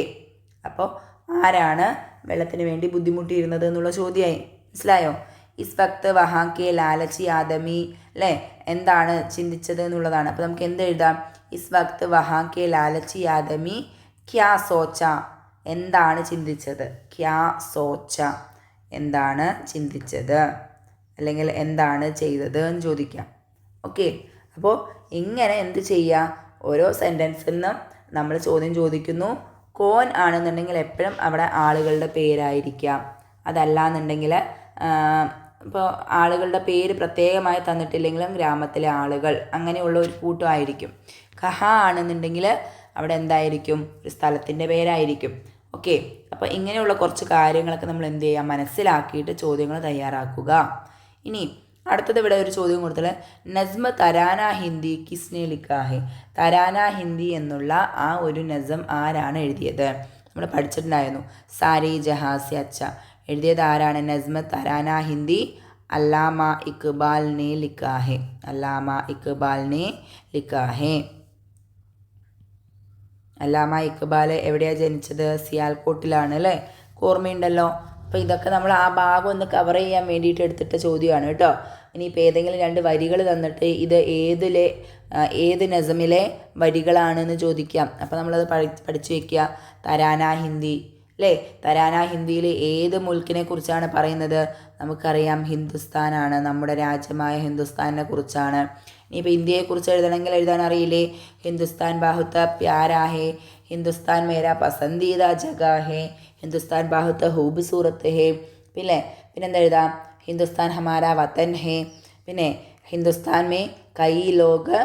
Speaker 1: അപ്പോൾ ആരാണ് വെള്ളത്തിന് വേണ്ടി ബുദ്ധിമുട്ടിയിരുന്നത് എന്നുള്ള ചോദ്യമായി. മനസ്സിലായോ? ഇസ് വക്ത് വഹാം കെ ലാലച്ചി ആദമി അല്ലേ, എന്താണ് ചിന്തിച്ചത് എന്നുള്ളതാണ്. അപ്പോൾ നമുക്ക് എന്തെഴുതാം? ഇസ് വക്ത് വഹാം കെ ലാലച്ചി ആദമി ക്യാ സോച്ച, എന്താണ് ചിന്തിച്ചത്? ക്യാ സോച്ച, എന്താണ് ചിന്തിച്ചത് അല്ലെങ്കിൽ എന്താണ് ചെയ്തത് എന്ന് ചോദിക്കാം. ഓക്കെ, അപ്പോൾ ഇങ്ങനെ എന്ത് ചെയ്യുക? ഓരോ സെൻറ്റൻസിൽ നിന്നും നമ്മൾ ചോദ്യം ചോദിക്കുന്നു. കോൻ ആണെന്നുണ്ടെങ്കിൽ എപ്പോഴും അവിടെ ആളുകളുടെ പേരായിരിക്കാം. അതല്ലാന്നുണ്ടെങ്കിൽ ഇപ്പോൾ ആളുകളുടെ പേര് പ്രത്യേകമായി തന്നിട്ടില്ലെങ്കിലും ഗ്രാമത്തിലെ ആളുകൾ അങ്ങനെയുള്ള ഒരു കൂട്ടമായിരിക്കും. കഹ ആണെന്നുണ്ടെങ്കിൽ അവിടെ എന്തായിരിക്കും? ഒരു സ്ഥലത്തിൻ്റെ പേരായിരിക്കും. ഓക്കെ, അപ്പോൾ ഇങ്ങനെയുള്ള കുറച്ച് കാര്യങ്ങളൊക്കെ നമ്മൾ എന്ത് ചെയ്യുക? മനസ്സിലാക്കിയിട്ട് ചോദ്യങ്ങൾ തയ്യാറാക്കുക. ഇനി അടുത്തത് ഇവിടെ ഒരു ചോദ്യം കൊടുത്തത് നസ്മ തരാന ഹിന്ദി കിസ്നെ ലിഖാ ഹെ. തരാന ഹിന്ദി എന്നുള്ള ആ ഒരു നസം ആരാണ് എഴുതിയത്? നമ്മൾ പഠിച്ചിട്ടുണ്ടായിരുന്നു. സാരി ജഹാസി അച്ച. എഴുതിയത് ആരാണ്? നസ്മ തരാന ഹിന്ദി അല്ലാമ ഇക്ബാൽ ने लिखा है. അല്ലാമ ഇക്ബാൽ ने लिखा है. അല്ലാമ ഇക്ബാൽ എവിടെയാണ് ജനിച്ചത്? സിയാൽകോട്ടിലാണ് അല്ലേ? ഓർമ്മയുണ്ടല്ലോ. അപ്പോൾ ഇതൊക്കെ നമ്മൾ ആ ഭാഗം ഒന്ന് കവർ ചെയ്യാൻ വേണ്ടിയിട്ട് എടുത്തിട്ട ചോദ്യമാണ് കേട്ടോ. ഇനിയിപ്പോൾ ഏതെങ്കിലും 2 വരികൾ തന്നിട്ട് ഇത് ഏത് നസമിലെ വരികളാണെന്ന് ചോദിക്കാം. അപ്പോൾ നമ്മളത് പഠിച്ചു വയ്ക്കുക. തരാന ഹിന്ദി അല്ലേ? തരാന ഹിന്ദിയിൽ ഏത് മുൽക്കിനെ കുറിച്ചാണ് പറയുന്നത്? നമുക്കറിയാം ഹിന്ദുസ്ഥാനാണ്, നമ്മുടെ രാജ്യമായ ഹിന്ദുസ്ഥാനിനെ കുറിച്ചാണ്. ഇനിയിപ്പോൾ ഇന്ത്യയെക്കുറിച്ച് എഴുതണമെങ്കിൽ എഴുതാൻ അറിയില്ലേ? ഹിന്ദുസ്ഥാൻ ബാഹുത്ത പ്യാരാ ഹേ, ഹിന്ദുസ്ഥാൻ മേരാ പസന്ദീദ ജഗാ ഹേ, ഹിന്ദുസ്ഥാൻ ബാഹുത്ത ഹൂബ്സൂറത്ത് ഹേ. പിന്നെന്താ എഴുതാം? ഹിന്ദുസ്ഥാൻ ഹമാരാ വതൻ ഹേ. പിന്നെ ഹിന്ദുസ്ഥാൻ മേ കൈ ലോഗ്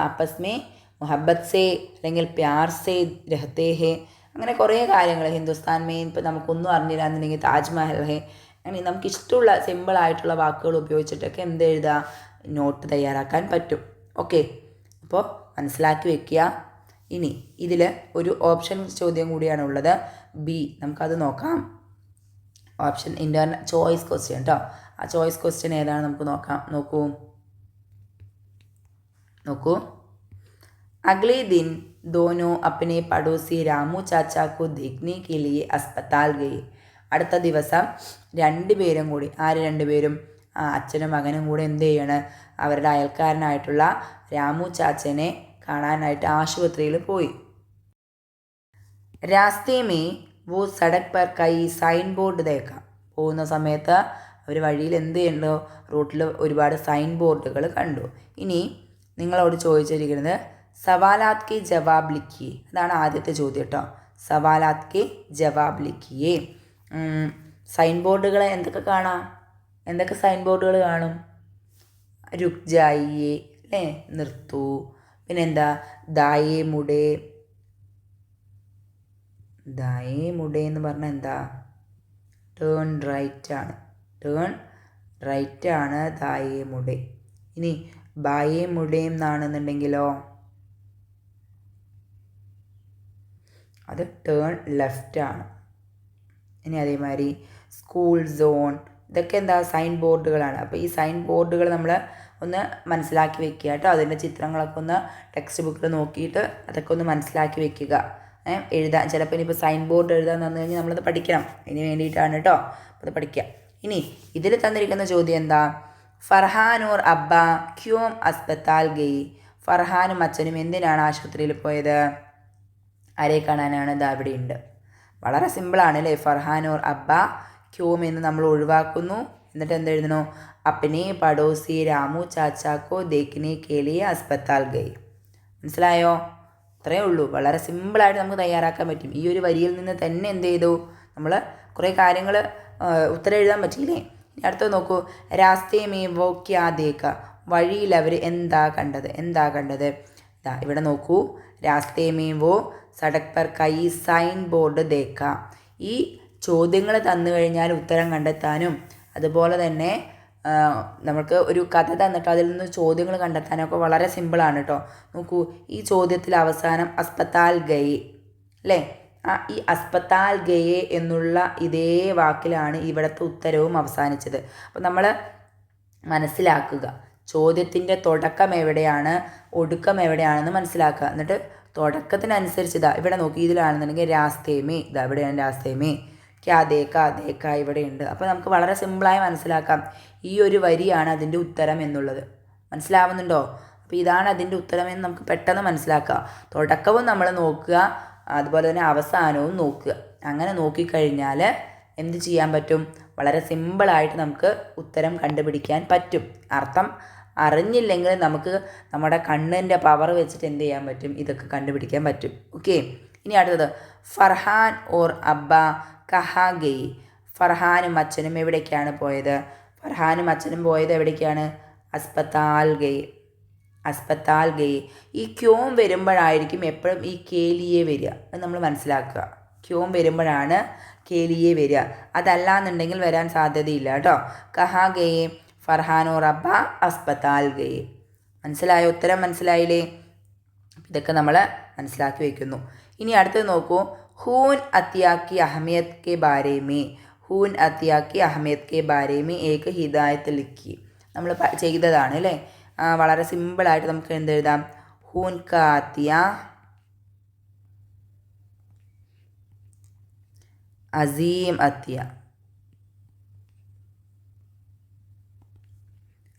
Speaker 1: ആപ്പസ് മേ മുഹബ്ബത്ത് സേ അല്ലെങ്കിൽ പ്യാർ സേ രഹത്തെ ഹേ. അങ്ങനെ കുറേ കാര്യങ്ങൾ. ഹിന്ദുസ്ഥാൻ മേ ഇപ്പോൾ നമുക്കൊന്നും അറിഞ്ഞില്ല എന്നുണ്ടെങ്കിൽ താജ്മഹൽ ഹേ. അങ്ങനെ നമുക്കിഷ്ടമുള്ള സിമ്പിളായിട്ടുള്ള വാക്കുകൾ ഉപയോഗിച്ചിട്ടൊക്കെ എന്ത് എഴുതുക? നോട്ട് തയ്യാറാക്കാൻ പറ്റും. ഓക്കെ, അപ്പോൾ മനസ്സിലാക്കി വെക്കുക. ഇനി ഇതിൽ ഒരു ഓപ്ഷൻ ചോദ്യം കൂടിയാണ് ഉള്ളത്, ബി. നമുക്കത് നോക്കാം. ഓപ്ഷൻ ഇൻ്റർണൽ ചോയ്സ് ക്വസ്റ്റ്യൻ കേട്ടോ. ആ ചോയ്സ് ക്വസ്റ്റ്യൻ ഏതാണ് നമുക്ക് നോക്കാം. നോക്കൂ. अगले दिन दोनों अपने पड़ोसी रामू चाचा को देखने के लिए अस्पताल गए. അടുത്ത ദിവസം 2 പേരും കൂടി, ആര് 2 പേരും? അച്ഛനും മകനും കൂടെ എന്ത് ചെയ്യണം? അവരുടെ അയൽക്കാരനായിട്ടുള്ള രാമു ചാച്ചനെ കാണാനായിട്ട് ആശുപത്രിയിൽ പോയി. രാസ്തേ മേ വോ സടക് പർ കൈ സൈൻ ബോർഡ് ദേക്കാം. പോകുന്ന സമയത്ത് അവർ വഴിയിൽ എന്ത് ചെയ്യുന്നുണ്ടോ? റൂട്ടിൽ ഒരുപാട് സൈൻ ബോർഡുകൾ കണ്ടു. ഇനി നിങ്ങളോട് ചോദിച്ചിരിക്കുന്നത് സവാലാത് കെ ജവാബ് ലിഖിയേ. അതാണ് ആദ്യത്തെ ചോദ്യം കേട്ടോ. സവാലാത് കെ ജവാബ് ലിഖിയേ. സൈൻ ബോർഡുകൾ എന്തൊക്കെ കാണാം? എന്തൊക്കെ സൈൻ ബോർഡുകൾ കാണും? രുക് ജായിയേ അല്ലേ, നിർത്തൂ. പിന്നെന്താ? ദായേ മുടേ എന്ന് പറഞ്ഞാൽ എന്താ? ടേൺ റൈറ്റ് ആണ് ദായേ മുടേ. ഇനി ബായേ മുടേ എന്നാണെന്നുണ്ടെങ്കിലോ അത് ടേൺ ലെഫ്റ്റ് ആണ്. ഇനി അതേമാതിരി സ്കൂൾ സോൺ, ഇതൊക്കെ എന്താ? സൈൻ ബോർഡുകളാണ്. അപ്പോൾ ഈ സൈൻ ബോർഡുകൾ നമ്മൾ ഒന്ന് മനസ്സിലാക്കി വെക്കുക കേട്ടോ. അതിൻ്റെ ചിത്രങ്ങളൊക്കെ ഒന്ന് ടെക്സ്റ്റ് ബുക്കിൽ നോക്കിയിട്ട് അതൊക്കെ ഒന്ന് മനസ്സിലാക്കി വെക്കുക. എഴുതാൻ ചിലപ്പോൾ ഇനിയിപ്പോൾ സൈൻ ബോർഡ് എഴുതാൻ തന്നു കഴിഞ്ഞാൽ നമ്മളത് പഠിക്കണം. അതിന് വേണ്ടിയിട്ടാണ് കേട്ടോ. അപ്പോൾ അത് പഠിക്കുക. ഇനി ഇതിൽ തന്നിരിക്കുന്ന ചോദ്യം എന്താ? ഫർഹാൻ ഓർ അബ്ബ ക്യോം അസ്പത്താൽ ഗയി. ഫർഹാനും അച്ഛനും എന്തിനാണ് ആശുപത്രിയിൽ പോയത്? ആരെ കാണാനാണ്? ഇതാ ഇവിടെ ഉണ്ട്. വളരെ സിമ്പിളാണ് അല്ലേ? ഫർഹാൻ ഓർ അബ്ബ ക്യോം എന്ന് നമ്മൾ ഒഴിവാക്കുന്നു. എന്നിട്ട് എന്തെഴുതണോ? അപ്പനെ പടോസി രാമു ചാച്ചാക്കോ ദേഖ്നെ കെ ലിയെ അസ്പത്താൽ ഗയി. മനസ്സിലായോ? അത്രയേ ഉള്ളൂ. വളരെ സിമ്പിളായിട്ട് നമുക്ക് തയ്യാറാക്കാൻ പറ്റും. ഈ ഒരു വരിയിൽ നിന്ന് തന്നെ എന്ത് ചെയ്തു? നമ്മൾ കുറേ കാര്യങ്ങൾ ഉത്തരം എഴുതാൻ പറ്റിയില്ലേ? ഇനി അടുത്തത് നോക്കൂ. രാസ്തേ മേ വോ ക്യാ ദേഖ. വഴിയിൽ അവർ എന്താ കണ്ടത്? ഇതാ ഇവിടെ നോക്കൂ. രാസ്തേ മേ വോ സടക് പർ കൈ സൈൻ ബോർഡ് ദേഖ. ഈ ചോദ്യങ്ങൾ തന്നു കഴിഞ്ഞാൽ ഉത്തരം കണ്ടെത്താനും അതുപോലെ തന്നെ നമുക്ക് ഒരു കഥ തന്നിട്ട് അതിൽ നിന്ന് ചോദ്യങ്ങൾ കണ്ടെത്താനൊക്കെ വളരെ സിമ്പിളാണ് കേട്ടോ. നോക്കൂ, ഈ ചോദ്യത്തിൽ അവസാനം അസ്പത്താൽ ഗയെ അല്ലേ? ഈ അസ്പത്താൽ ഗയെ എന്നുള്ള ഇതേ വാക്കിലാണ് ഇവിടുത്തെ ഉത്തരവും അവസാനിച്ചത്. അപ്പോൾ നമ്മൾ മനസ്സിലാക്കുക, ചോദ്യത്തിൻ്റെ തുടക്കം എവിടെയാണ്, ഒടുക്കം എവിടെയാണെന്ന് മനസ്സിലാക്കുക. എന്നിട്ട് തുടക്കത്തിനനുസരിച്ച് ഇതാ ഇവിടെ നോക്കി, ഇതിലാണെന്നുണ്ടെങ്കിൽ രാസ്തേമേ, ഇതാ ഇവിടെയാണ് രാസ്തേമേ, ക്യാ ദേക്ക ഇവിടെയുണ്ട്. അപ്പോൾ നമുക്ക് വളരെ സിമ്പിളായി മനസ്സിലാക്കാം ഈ ഒരു വരിയാണ് അതിൻ്റെ ഉത്തരം എന്നുള്ളത്. മനസ്സിലാവുന്നുണ്ടോ? അപ്പോൾ ഇതാണ് അതിൻ്റെ ഉത്തരം എന്ന് നമുക്ക് പെട്ടെന്ന് മനസ്സിലാക്കുക. തുടക്കവും നമ്മൾ നോക്കുക, അതുപോലെ തന്നെ അവസാനവും നോക്കുക. അങ്ങനെ നോക്കിക്കഴിഞ്ഞാൽ എന്ത് ചെയ്യാൻ പറ്റും? വളരെ സിമ്പിളായിട്ട് നമുക്ക് ഉത്തരം കണ്ടുപിടിക്കാൻ പറ്റും. അർത്ഥം അറിഞ്ഞില്ലെങ്കിൽ നമുക്ക് നമ്മുടെ കണ്ണിൻ്റെ പവർ വെച്ചിട്ട് എന്ത് ചെയ്യാൻ പറ്റും? ഇതൊക്കെ കണ്ടുപിടിക്കാൻ പറ്റും. ഓക്കെ, ഇനി അടുത്തത് ഫർഹാൻ ഓർ അബ്ബ കഹാ ഗയി. ഫർഹാനും അച്ഛനും എവിടേക്കാണ് പോയത്? ഫർഹാനും അച്ഛനും പോയത് എവിടേക്കാണ്? അസ്പത്താൽ ഗയി. ഈ ക്യോം വരുമ്പോഴായിരിക്കും എപ്പോഴും ഈ കേലിയെ വരിക. അത് നമ്മൾ മനസ്സിലാക്കുക. ക്യോം വരുമ്പോഴാണ് കേലിയെ വരിക. അതല്ല എന്നുണ്ടെങ്കിൽ വരാൻ സാധ്യതയില്ല കേട്ടോ. കഹാ ഗയെ ഫർഹാനോ റബ്ബ അസ്പതാൽ ഗയെ. മനസ്സിലായോ? ഉത്തരം മനസ്സിലായില്ലേ? ഇതൊക്കെ നമ്മൾ മനസ്സിലാക്കി വയ്ക്കുന്നു. ഇനി അടുത്തത് നോക്കൂ. Hoon അത്യാക്കി അഹമിയത് K Bare may. Hoon അത്യാക്കി അഹമിയത് K Bare may ഏക്ക് ഹിദായത്ത് ലിഖി. നമ്മൾ ചെയ്തതാണ് അല്ലേ. വളരെ സിമ്പിളായിട്ട് നമുക്ക് എന്തെഴുതാം? ഹൂൻ കാ അത്തിയ അസീം അത്തിയ,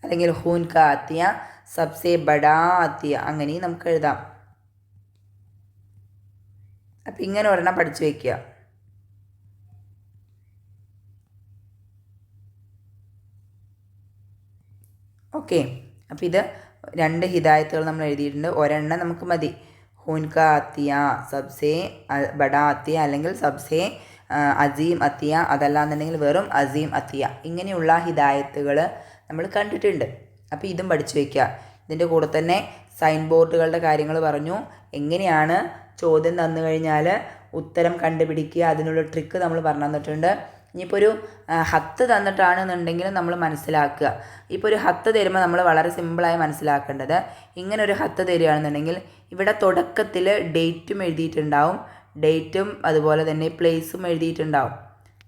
Speaker 1: അല്ലെങ്കിൽ ഹൂൻ കാ അത്തിയ സബ്സെ ബഡാ അത്തിയ, അങ്ങനെയും നമുക്ക് എഴുതാം. അപ്പം ഇങ്ങനെ ഒരെണ്ണം പഠിച്ചു വയ്ക്കുക. ഓക്കെ. അപ്പം ഇത് 2 ഹിദായത്തുകൾ നമ്മൾ എഴുതിയിട്ടുണ്ട്. ഒരെണ്ണം നമുക്ക് മതി. ഹൂൻ കാ അത്തിയ സബ്സെ ബഡാ അത്തിയ, അല്ലെങ്കിൽ സബ്സെ അസീം അത്തിയ, അതല്ലാന്നുണ്ടെങ്കിൽ വെറും അസീം അത്തിയ. ഇങ്ങനെയുള്ള ഹിദായത്തുകൾ നമ്മൾ കണ്ടിട്ടുണ്ട്. അപ്പോൾ ഇതും പഠിച്ചു വയ്ക്കുക. ഇതിൻ്റെ കൂടെ തന്നെ സൈൻ ബോർഡുകളുടെ കാര്യങ്ങൾ പറഞ്ഞു. എങ്ങനെയാണ് ചോദ്യം തന്നു കഴിഞ്ഞാൽ ഉത്തരം കണ്ടുപിടിക്കുക, അതിനുള്ള ട്രിക്ക് നമ്മൾ പറഞ്ഞു തന്നിട്ടുണ്ട്. ഇനിയിപ്പോൾ ഒരു ഹത്ത് തന്നിട്ടാണെന്നുണ്ടെങ്കിൽ നമ്മൾ മനസ്സിലാക്കുക. ഇപ്പോൾ ഒരു ഹത്ത് തരുമ്പോൾ നമ്മൾ വളരെ സിമ്പിളായി മനസ്സിലാക്കേണ്ടത്, ഇങ്ങനെ ഒരു ഹത്ത് തരികയാണെന്നുണ്ടെങ്കിൽ ഇവിടെ തുടക്കത്തിൽ ഡേറ്റും എഴുതിയിട്ടുണ്ടാവും, ഡേറ്റും അതുപോലെ തന്നെ പ്ലേസും എഴുതിയിട്ടുണ്ടാവും.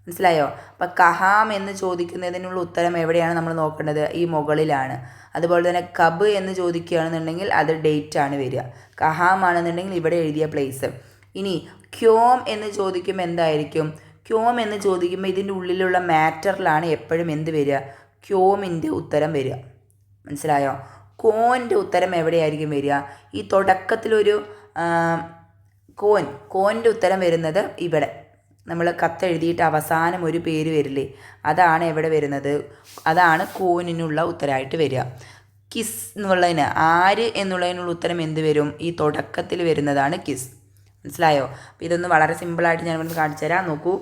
Speaker 1: മനസ്സിലായോ? അപ്പോൾ കഹാം എന്ന് ചോദിക്കുന്നതിനുള്ള ഉത്തരം എവിടെയാണ് നമ്മൾ നോക്കേണ്ടത്? ഈ മുകളിലാണ്. അതുപോലെ തന്നെ കബ് എന്ന് ചോദിക്കുകയാണെന്നുണ്ടെങ്കിൽ അത് ഡേറ്റ് ആണ് വരിക. കഹാം ആണെന്നുണ്ടെങ്കിൽ ഇവിടെ എഴുതിയ പ്ലേസ്. ഇനി ക്യോം എന്ന് ചോദിക്കുമ്പോൾ എന്തായിരിക്കും? ക്യോം എന്ന് ചോദിക്കുമ്പോൾ ഇതിൻ്റെ ഉള്ളിലുള്ള മാറ്ററിലാണ് എപ്പോഴും എന്ത് വരിക? ക്യോമിൻ്റെ ഉത്തരം വരിക. മനസ്സിലായോ? കോൻ്റെ ഉത്തരം എവിടെയായിരിക്കും വരിക? ഈ തുടക്കത്തിലൊരു കോൻ്റെ ഉത്തരം വരുന്നത് ഇവിടെ. നമ്മൾ കത്തെഴുതിയിട്ട് അവസാനം ഒരു പേര് വരില്ലേ, അതാണ് എവിടെ വരുന്നത്? അതാണ് കോനിനുള്ള ഉത്തരമായിട്ട് വരിക. കിസ് എന്നുള്ളതിന്, ആര് എന്നുള്ളതിനുള്ള ഉത്തരം എന്ത് വരും? ഈ തുടക്കത്തിൽ വരുന്നതാണ് കിസ്. മനസ്സിലായോ? അപ്പോൾ ഇതൊന്ന് വളരെ സിമ്പിളായിട്ട് ഞാൻ ഇവിടെ കാണിച്ചു തരാം. നോക്കൂ.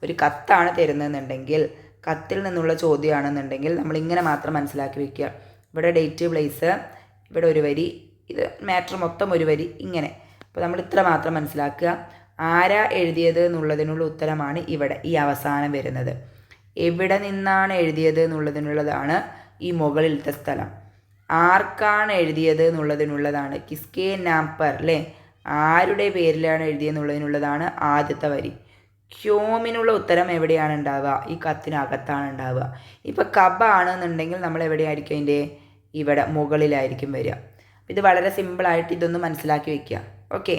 Speaker 1: ഒരു കത്താണ് തരുന്നതെന്നുണ്ടെങ്കിൽ, കത്തിൽ നിന്നുള്ള ചോദ്യമാണെന്നുണ്ടെങ്കിൽ നമ്മളിങ്ങനെ മാത്രം മനസ്സിലാക്കി വയ്ക്കുക. ഇവിടെ ഡേറ്റ്, പ്ലേസ്, ഇവിടെ ഒരു വരി, ഇത് മാറ്റർ മൊത്തം ഒരു വരി, ഇങ്ങനെ. അപ്പോൾ നമ്മൾ ഇത്ര മാത്രം മനസ്സിലാക്കുക. ആരാ എഴുതിയത് എന്നുള്ളതിനുള്ള ഉത്തരമാണ് ഇവിടെ ഈ അവസാനം വരുന്നത്. എവിടെ നിന്നാണ് എഴുതിയത് എന്നുള്ളതിനുള്ളതാണ് ഈ മുകളിലത്തെ സ്ഥലം. ആർക്കാണ് എഴുതിയത് എന്നുള്ളതിനുള്ളതാണ് കിസ്കെ നാംപർ, അല്ലേ? ആരുടെ പേരിലാണ് എഴുതിയെന്നുള്ളതിനുള്ളതാണ് ആദ്യത്തെ വരി. ക്യോമിനുള്ള ഉത്തരം എവിടെയാണ് ഉണ്ടാവുക? ഈ കത്തിനകത്താണ് ഉണ്ടാവുക. ഇപ്പോൾ കബ ആണെന്നുണ്ടെങ്കിൽ നമ്മൾ എവിടെയായിരിക്കും? അതിൻ്റെ ഇവിടെ മുകളിലായിരിക്കും വരിക. ഇത് വളരെ സിമ്പിളായിട്ട് ഇതൊന്ന് മനസ്സിലാക്കി വയ്ക്കുക. ഓക്കെ.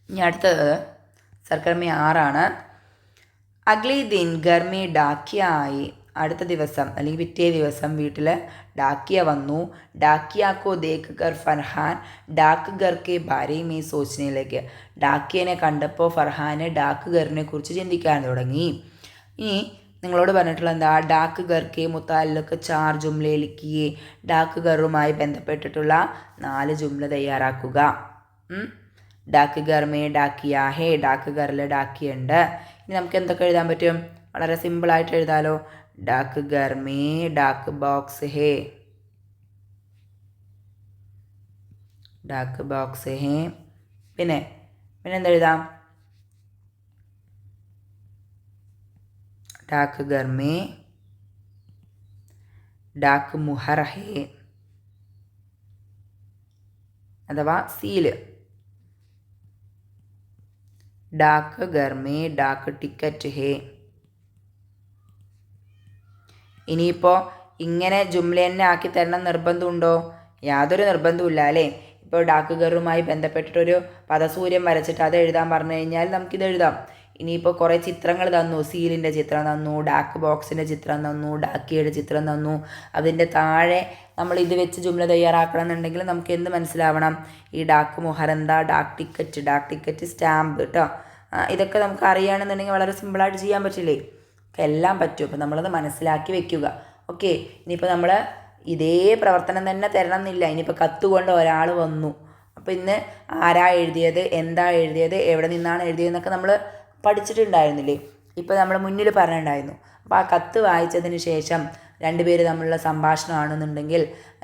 Speaker 1: ഇനി അടുത്തത് സർക്കർമി 6 അഗ്ലി ദിൻ ഗർമി ഡാക്കിയ ആയി. അടുത്ത ദിവസം അല്ലെങ്കിൽ പിറ്റേ ദിവസം വീട്ടിൽ ഡാക്കിയ വന്നു. ഡാക്കിയാക്കോ ദേഖ് കർ ഫർഹാൻ ഡാക്ക് ഗർ കെ ബാരെ മേ സോച്ചനയിലേക്ക്. ഡാക്കിയനെ കണ്ടപ്പോൾ ഫർഹാന് ഡാക്ക് ഗറിനെ കുറിച്ച് ചിന്തിക്കാൻ തുടങ്ങി. ഇനി നിങ്ങളോട് പറഞ്ഞിട്ടുള്ള എന്താ? ഡാക്ക് ഗർക്കെ മുത്താലിലൊക്കെ 4 ജുംല ലിഖിയെ. ഡാക്ക് ഗറുമായി ബന്ധപ്പെട്ടിട്ടുള്ള 4 ജുംല തയ്യാറാക്കുക. ഡാക്ക് ഗർ മേ ഡാക്കിയ ഹേ, ഡാക്ക് ഗറിൽ ഡാക്കിയുണ്ട്. ഇനി നമുക്ക് എന്തൊക്കെ എഴുതാൻ പറ്റും? വളരെ സിമ്പിളായിട്ട് എഴുതാലോ. ഡാക്ക് ഗർ മേ ഡാക്ക് ബോക്സ് ഹേ, ഡാക്ക് ബോക്സ് ഹേ. പിന്നെ എന്തെഴുതാം? डाक घर में डाक मुहर है, अथवा सील. डाक घर में डाक टिकट है. ഇനിയിപ്പോൾ ഇങ്ങനെ ജുംല തന്നെ ആക്കി തരണം നിർബന്ധമുണ്ടോ? യാതൊരു നിർബന്ധമില്ല അല്ലേ. ഇപ്പോൾ ഡാക്ക് ഗറുമായി ബന്ധപ്പെട്ടിട്ടൊരു പദസൂര്യൻ വരച്ചിട്ട് അത് എഴുതാൻ പറഞ്ഞു കഴിഞ്ഞാൽ നമുക്കിത് എഴുതാം. ഇനിയിപ്പോൾ കുറേ ചിത്രങ്ങൾ തന്നു. സീലിൻ്റെ ചിത്രം തന്നു, ഡാക്ക് ബോക്സിൻ്റെ ചിത്രം തന്നു, ഡാക്കിയുടെ ചിത്രം തന്നു. അതിൻ്റെ താഴെ നമ്മൾ ഇത് വെച്ച് ജുംല തയ്യാറാക്കണം എന്നുണ്ടെങ്കിൽ നമുക്ക് എന്ത് മനസ്സിലാവണം? ഈ ഡാക്ക് മുഹറന്ത, ഡാക്ക് ടിക്കറ്റ് സ്റ്റാമ്പ് കേട്ടോ. ഇതൊക്കെ നമുക്ക് അറിയുകയാണെന്നുണ്ടെങ്കിൽ വളരെ സിമ്പിളായിട്ട് ചെയ്യാൻ പറ്റില്ലേ? എല്ലാം പറ്റും. അപ്പോൾ നമ്മളത് മനസ്സിലാക്കി വെക്കുക. ഓക്കെ. ഇനിയിപ്പോൾ നമ്മൾ ഇതേ പ്രവർത്തനം തന്നെ തരണം എന്നില്ല. ഇനിയിപ്പോൾ കത്തുകൊണ്ട് ഒരാൾ വന്നു. അപ്പോൾ ഇന്ന് ആരാ എഴുതിയത്, എന്താ എഴുതിയത്, എവിടെ നിന്നാണ് എഴുതിയതെന്നൊക്കെ നമ്മൾ പഠിച്ചിട്ടുണ്ടായിരുന്നില്ലേ? ഇപ്പോൾ നമ്മൾ മുന്നിൽ പറഞ്ഞിട്ടുണ്ടായിരുന്നു. അപ്പോൾ ആ കത്ത് വായിച്ചതിന് ശേഷം 2 പേര് തമ്മിലുള്ള സംഭാഷണമാണെന്നുണ്ടെങ്കിൽ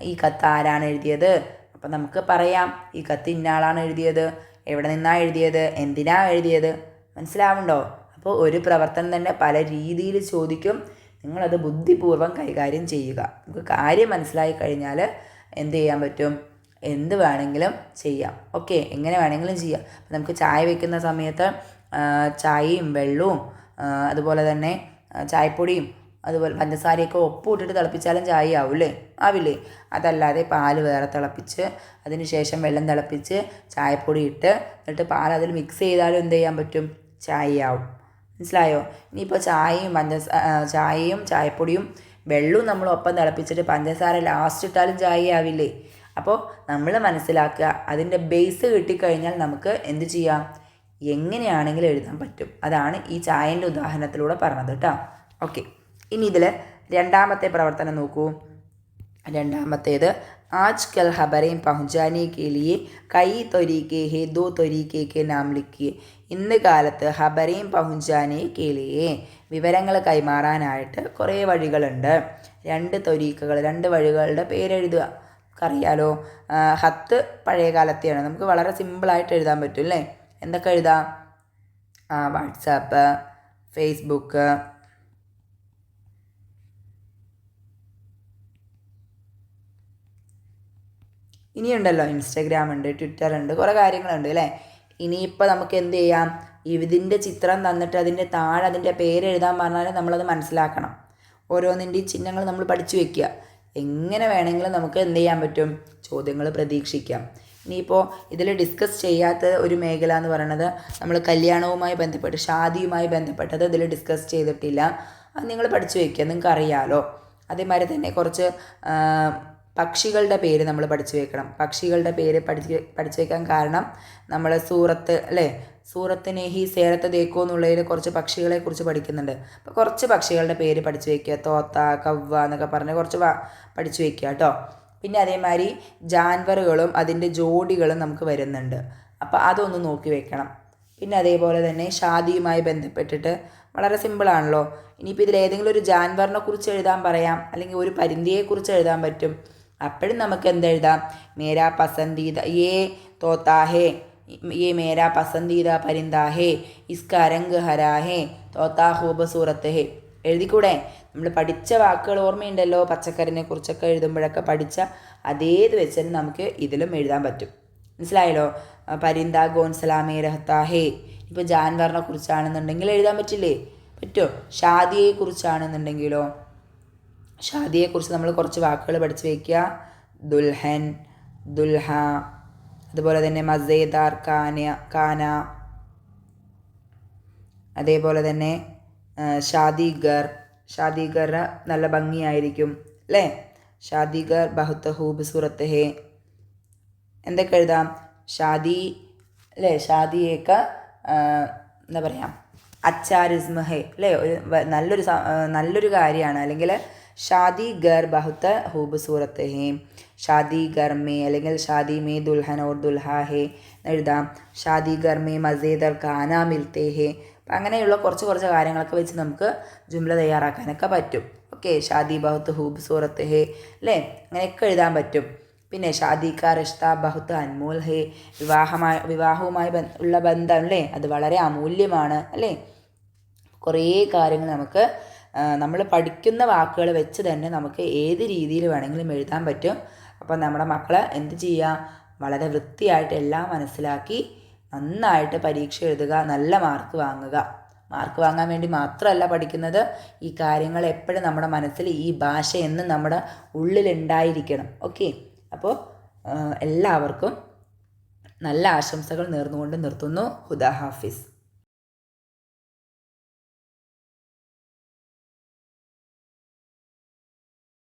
Speaker 1: ഈ കത്ത് ആരാണ് എഴുതിയത്? അപ്പോൾ നമുക്ക് പറയാം ഈ കത്ത് ഇന്ന ആളാണ് എഴുതിയത്, എവിടെ നിന്നാണ് എഴുതിയത്, എന്തിനാണ് എഴുതിയത്. മനസ്സിലാവുണ്ടോ? അപ്പോൾ ഒരു പ്രവർത്തനം തന്നെ പല രീതിയിൽ ചോദിക്കും. നിങ്ങളത് ബുദ്ധിപൂർവ്വം കൈകാര്യം ചെയ്യുക. നമുക്ക് കാര്യം മനസ്സിലായി കഴിഞ്ഞാൽ എന്ത് ചെയ്യാൻ പറ്റും? എന്ത് വേണമെങ്കിലും ചെയ്യാം. ഓക്കെ, എങ്ങനെ വേണമെങ്കിലും ചെയ്യാം. നമുക്ക് ചായ വെക്കുന്ന സമയത്ത് ചായയും വെള്ളവും അതുപോലെ തന്നെ ചായപ്പൊടിയും അതുപോലെ പഞ്ചസാരയൊക്കെ ഉപ്പ് ഇട്ടിട്ട് തിളപ്പിച്ചാലും ചായ ആവില്ലേ? ആവില്ലേ? അതല്ലാതെ പാൽ വേറെ തിളപ്പിച്ച് അതിന് ശേഷം വെള്ളം തിളപ്പിച്ച് ചായപ്പൊടി ഇട്ട് എന്നിട്ട് പാൽ അതിൽ മിക്സ് ചെയ്താലും എന്ത് ചെയ്യാൻ പറ്റും? ചായയാവും. മനസ്സിലായോ? ഇനിയിപ്പോൾ ചായയും ചായപ്പൊടിയും വെള്ളവും നമ്മൾ ഒപ്പം തിളപ്പിച്ചിട്ട് പഞ്ചസാര ലാസ്റ്റ് ഇട്ടാലും ചായയാവില്ലേ? അപ്പോൾ നമ്മൾ മനസ്സിലാക്കുക, അതിൻ്റെ ബേസ് കിട്ടിക്കഴിഞ്ഞാൽ നമുക്ക് എന്ത് ചെയ്യാം? എങ്ങനെയാണെങ്കിലും എഴുതാൻ പറ്റും. അതാണ് ഈ ചായൻ്റെ ഉദാഹരണത്തിലൂടെ പറഞ്ഞത് കേട്ടോ. ഓക്കെ, ഇനി ഇതിൽ രണ്ടാമത്തെ പ്രവർത്തനം നോക്കൂ. രണ്ടാമത്തേത് ആജ് കൽ ഖബറേം പഹുഞ്ചാനെ കെ ലിയെ കൈ ത്വരീക്കെ ഹെ ദോ ത്വരീക്കെ കെ നാം ലിഖിയെ. ഇന്ന് കാലത്ത് ഖബറേം പഹുഞ്ചാനെ കെ ലിയെ വിവരങ്ങൾ കൈമാറാനായിട്ട് കുറേ വഴികളുണ്ട്. രണ്ട് ത്വരീക്കകൾ, രണ്ട് വഴികളുടെ പേരെഴുതുക. നമുക്കറിയാലോ, ഹത്ത് പഴയ കാലത്തെയാണ്. നമുക്ക് വളരെ സിമ്പിളായിട്ട് എഴുതാൻ പറ്റും അല്ലേ? എന്തൊക്കെ എഴുതാം? വാട്സാപ്പ്, ഫേസ്ബുക്ക്, ഇനിയുണ്ടല്ലോ ഇൻസ്റ്റഗ്രാം ഉണ്ട്, ട്വിറ്റർ ഉണ്ട്, കുറേ കാര്യങ്ങളുണ്ട് അല്ലേ? ഇനിയിപ്പോൾ നമുക്ക് എന്ത് ചെയ്യാം? ഇതിൻ്റെ ചിത്രം തന്നിട്ട് അതിൻ്റെ താഴെ അതിൻ്റെ പേര് എഴുതാൻ പറഞ്ഞാൽ നമ്മളത് മനസ്സിലാക്കണം. ഓരോന്നിൻ്റെയും ചിഹ്നങ്ങൾ നമ്മൾ പഠിച്ചു വയ്ക്കുക. എങ്ങനെ വേണമെങ്കിലും നമുക്ക് എന്ത് ചെയ്യാൻ പറ്റും? ചോദ്യങ്ങൾ പ്രതീക്ഷിക്കാം. ഇനിയിപ്പോൾ ഇതിൽ ഡിസ്കസ് ചെയ്യാത്ത ഒരു മേഖല എന്ന് പറയുന്നത് നമ്മൾ കല്യാണവുമായി ബന്ധപ്പെട്ട് ഷാദിയുമായി ബന്ധപ്പെട്ടത് ഇതിൽ ഡിസ്കസ് ചെയ്തിട്ടില്ല. അത് നിങ്ങൾ പഠിച്ചു വയ്ക്കുക, നിങ്ങൾക്ക് അറിയാമല്ലോ. അതേമാതിരി തന്നെ കുറച്ച് പക്ഷികളുടെ പേര് നമ്മൾ പഠിച്ചു വെക്കണം. പക്ഷികളുടെ പേര് പഠിച്ചു വെക്കാൻ കാരണം നമ്മൾ സൂറത്ത് അല്ലേ, സൂറത്ത് നെഹി സേരത്ത് ദേക്കോ എന്നുള്ളതിൽ കുറച്ച് പക്ഷികളെ കുറിച്ച് പഠിക്കുന്നുണ്ട്. അപ്പോൾ കുറച്ച് പക്ഷികളുടെ പേര് പഠിച്ചു വയ്ക്കുക. തോത്ത, കവ്വ എന്നൊക്കെ പറഞ്ഞ് കുറച്ച് പഠിച്ചു വയ്ക്കുക കേട്ടോ. പിന്നെ അതേമാതിരി ജാൻവറുകളും അതിൻ്റെ ജോഡികളും നമുക്ക് വരുന്നുണ്ട്. അപ്പോൾ അതൊന്ന് നോക്കി വെക്കണം. പിന്നെ അതേപോലെ തന്നെ ഷാദിയുമായി ബന്ധപ്പെട്ടിട്ട് വളരെ സിമ്പിളാണല്ലോ. ഇനിയിപ്പോൾ ഇതിൽ ഏതെങ്കിലും ഒരു ജാൻവറിനെ കുറിച്ച് എഴുതാൻ പറയാം, അല്ലെങ്കിൽ ഒരു പരിന്തിയെക്കുറിച്ച് എഴുതാൻ പറ്റും. അപ്പോഴും നമുക്ക് എന്തെഴുതാം? മേരാ പസന്ദീദ യേ തോത്താ ഹേ, യേ മേരാ പസന്ദീദ പരിന്ദാ ഹേ, ഇസ്കാ രംഗ് ഹരാ ഹേ, തോത്താ ഖൂബസൂറത്ത് ഹേ. എഴുതിക്കൂടെ? നമ്മൾ പഠിച്ച വാക്കുകൾ ഓർമ്മയുണ്ടല്ലോ, പച്ചക്കറിനെ കുറിച്ചൊക്കെ എഴുതുമ്പോഴൊക്കെ പഠിച്ച അതേത് വെച്ചാൽ നമുക്ക് ഇതിലും എഴുതാൻ പറ്റും. മനസ്സിലായല്ലോ? പരിന്ദ ഗോൻസലാമേ രഹത്താ ഹേ. ഇപ്പോൾ ജാൻവറിനെ കുറിച്ചാണെന്നുണ്ടെങ്കിൽ എഴുതാൻ പറ്റില്ലേ? പറ്റുമോ? ഷാദിയെക്കുറിച്ചാണെന്നുണ്ടെങ്കിലോ? ഷാദിയെക്കുറിച്ച് നമ്മൾ കുറച്ച് വാക്കുകൾ പഠിച്ചു വയ്ക്കുക. ദുൽഹൻ, ദുൽഹ, അതുപോലെ തന്നെ മസേദാർ, കാന, അതേപോലെ തന്നെ ഷാദിഗർ നല്ല ഭംഗിയായിരിക്കും അല്ലേ? ഷാദിഗർ ബഹുത്ത് ഖൂബ്സൂറത്ത് ഹേ. എന്തൊക്കെ എഴുതാം? ഷാദി അല്ലേ? ഷാദിയൊക്കെ എന്താ പറയുക, അച്ചാരിസ്മ ഹേ അല്ലേ? ഒരു നല്ലൊരു കാര്യമാണ്. അല്ലെങ്കിൽ ഷാദി ഗർ ബഹുത്ത് ഖൂബ്സൂറത്ത് ഹേ, ഷാദി ഗർ മേ അല്ലെങ്കിൽ ഷാദി മേ ദുൽഹൻ ഓർ ദുൽഹാ ഹേ എഴുതാം. ഷാദി ഗർ മേ മസേദർ ഖാന മിൽത്തേ ഹേ. അപ്പം അങ്ങനെയുള്ള കുറച്ച് കാര്യങ്ങളൊക്കെ വെച്ച് നമുക്ക് ജുംല തയ്യാറാക്കാനൊക്കെ പറ്റും. ഓക്കെ, ഷാദി ബഹുത്ത് ഖൂബ്സൂറത്ത് ഹേ അല്ലേ? അങ്ങനെയൊക്കെ എഴുതാൻ പറ്റും. പിന്നെ ഷാദി കാ റിഷ്ത ബഹുത്ത് അൻമോൽ ഹേ, വിവാഹവുമായി ഉള്ള ബന്ധം അല്ലേ, അത് വളരെ അമൂല്യമാണ് അല്ലേ? കുറേ കാര്യങ്ങൾ നമുക്ക് നമ്മൾ പഠിക്കുന്ന വാക്കുകൾ വെച്ച് തന്നെ നമുക്ക് ഏത് രീതിയിൽ വേണമെങ്കിലും എഴുതാൻ പറ്റും. അപ്പോൾ നമ്മുടെ മക്കൾ എന്ത് ചെയ്യുക? വളരെ വൃത്തിയായിട്ട് എല്ലാം മനസ്സിലാക്കി നന്നായിട്ട് പരീക്ഷ എഴുതുക, നല്ല മാർക്ക് വാങ്ങുക. മാർക്ക് വാങ്ങാൻ വേണ്ടി മാത്രമല്ല പഠിക്കുന്നത്, ഈ കാര്യങ്ങൾ എപ്പോഴും നമ്മുടെ മനസ്സിൽ ഈ ഭാഷ എന്നും നമ്മുടെ ഉള്ളിലുണ്ടായിരിക്കണം. ഓക്കെ, അപ്പോൾ എല്ലാവർക്കും നല്ല ആശംസകൾ നേർന്നുകൊണ്ട് നിർത്തുന്നു. ഹുദാ ഹാഫിസ്.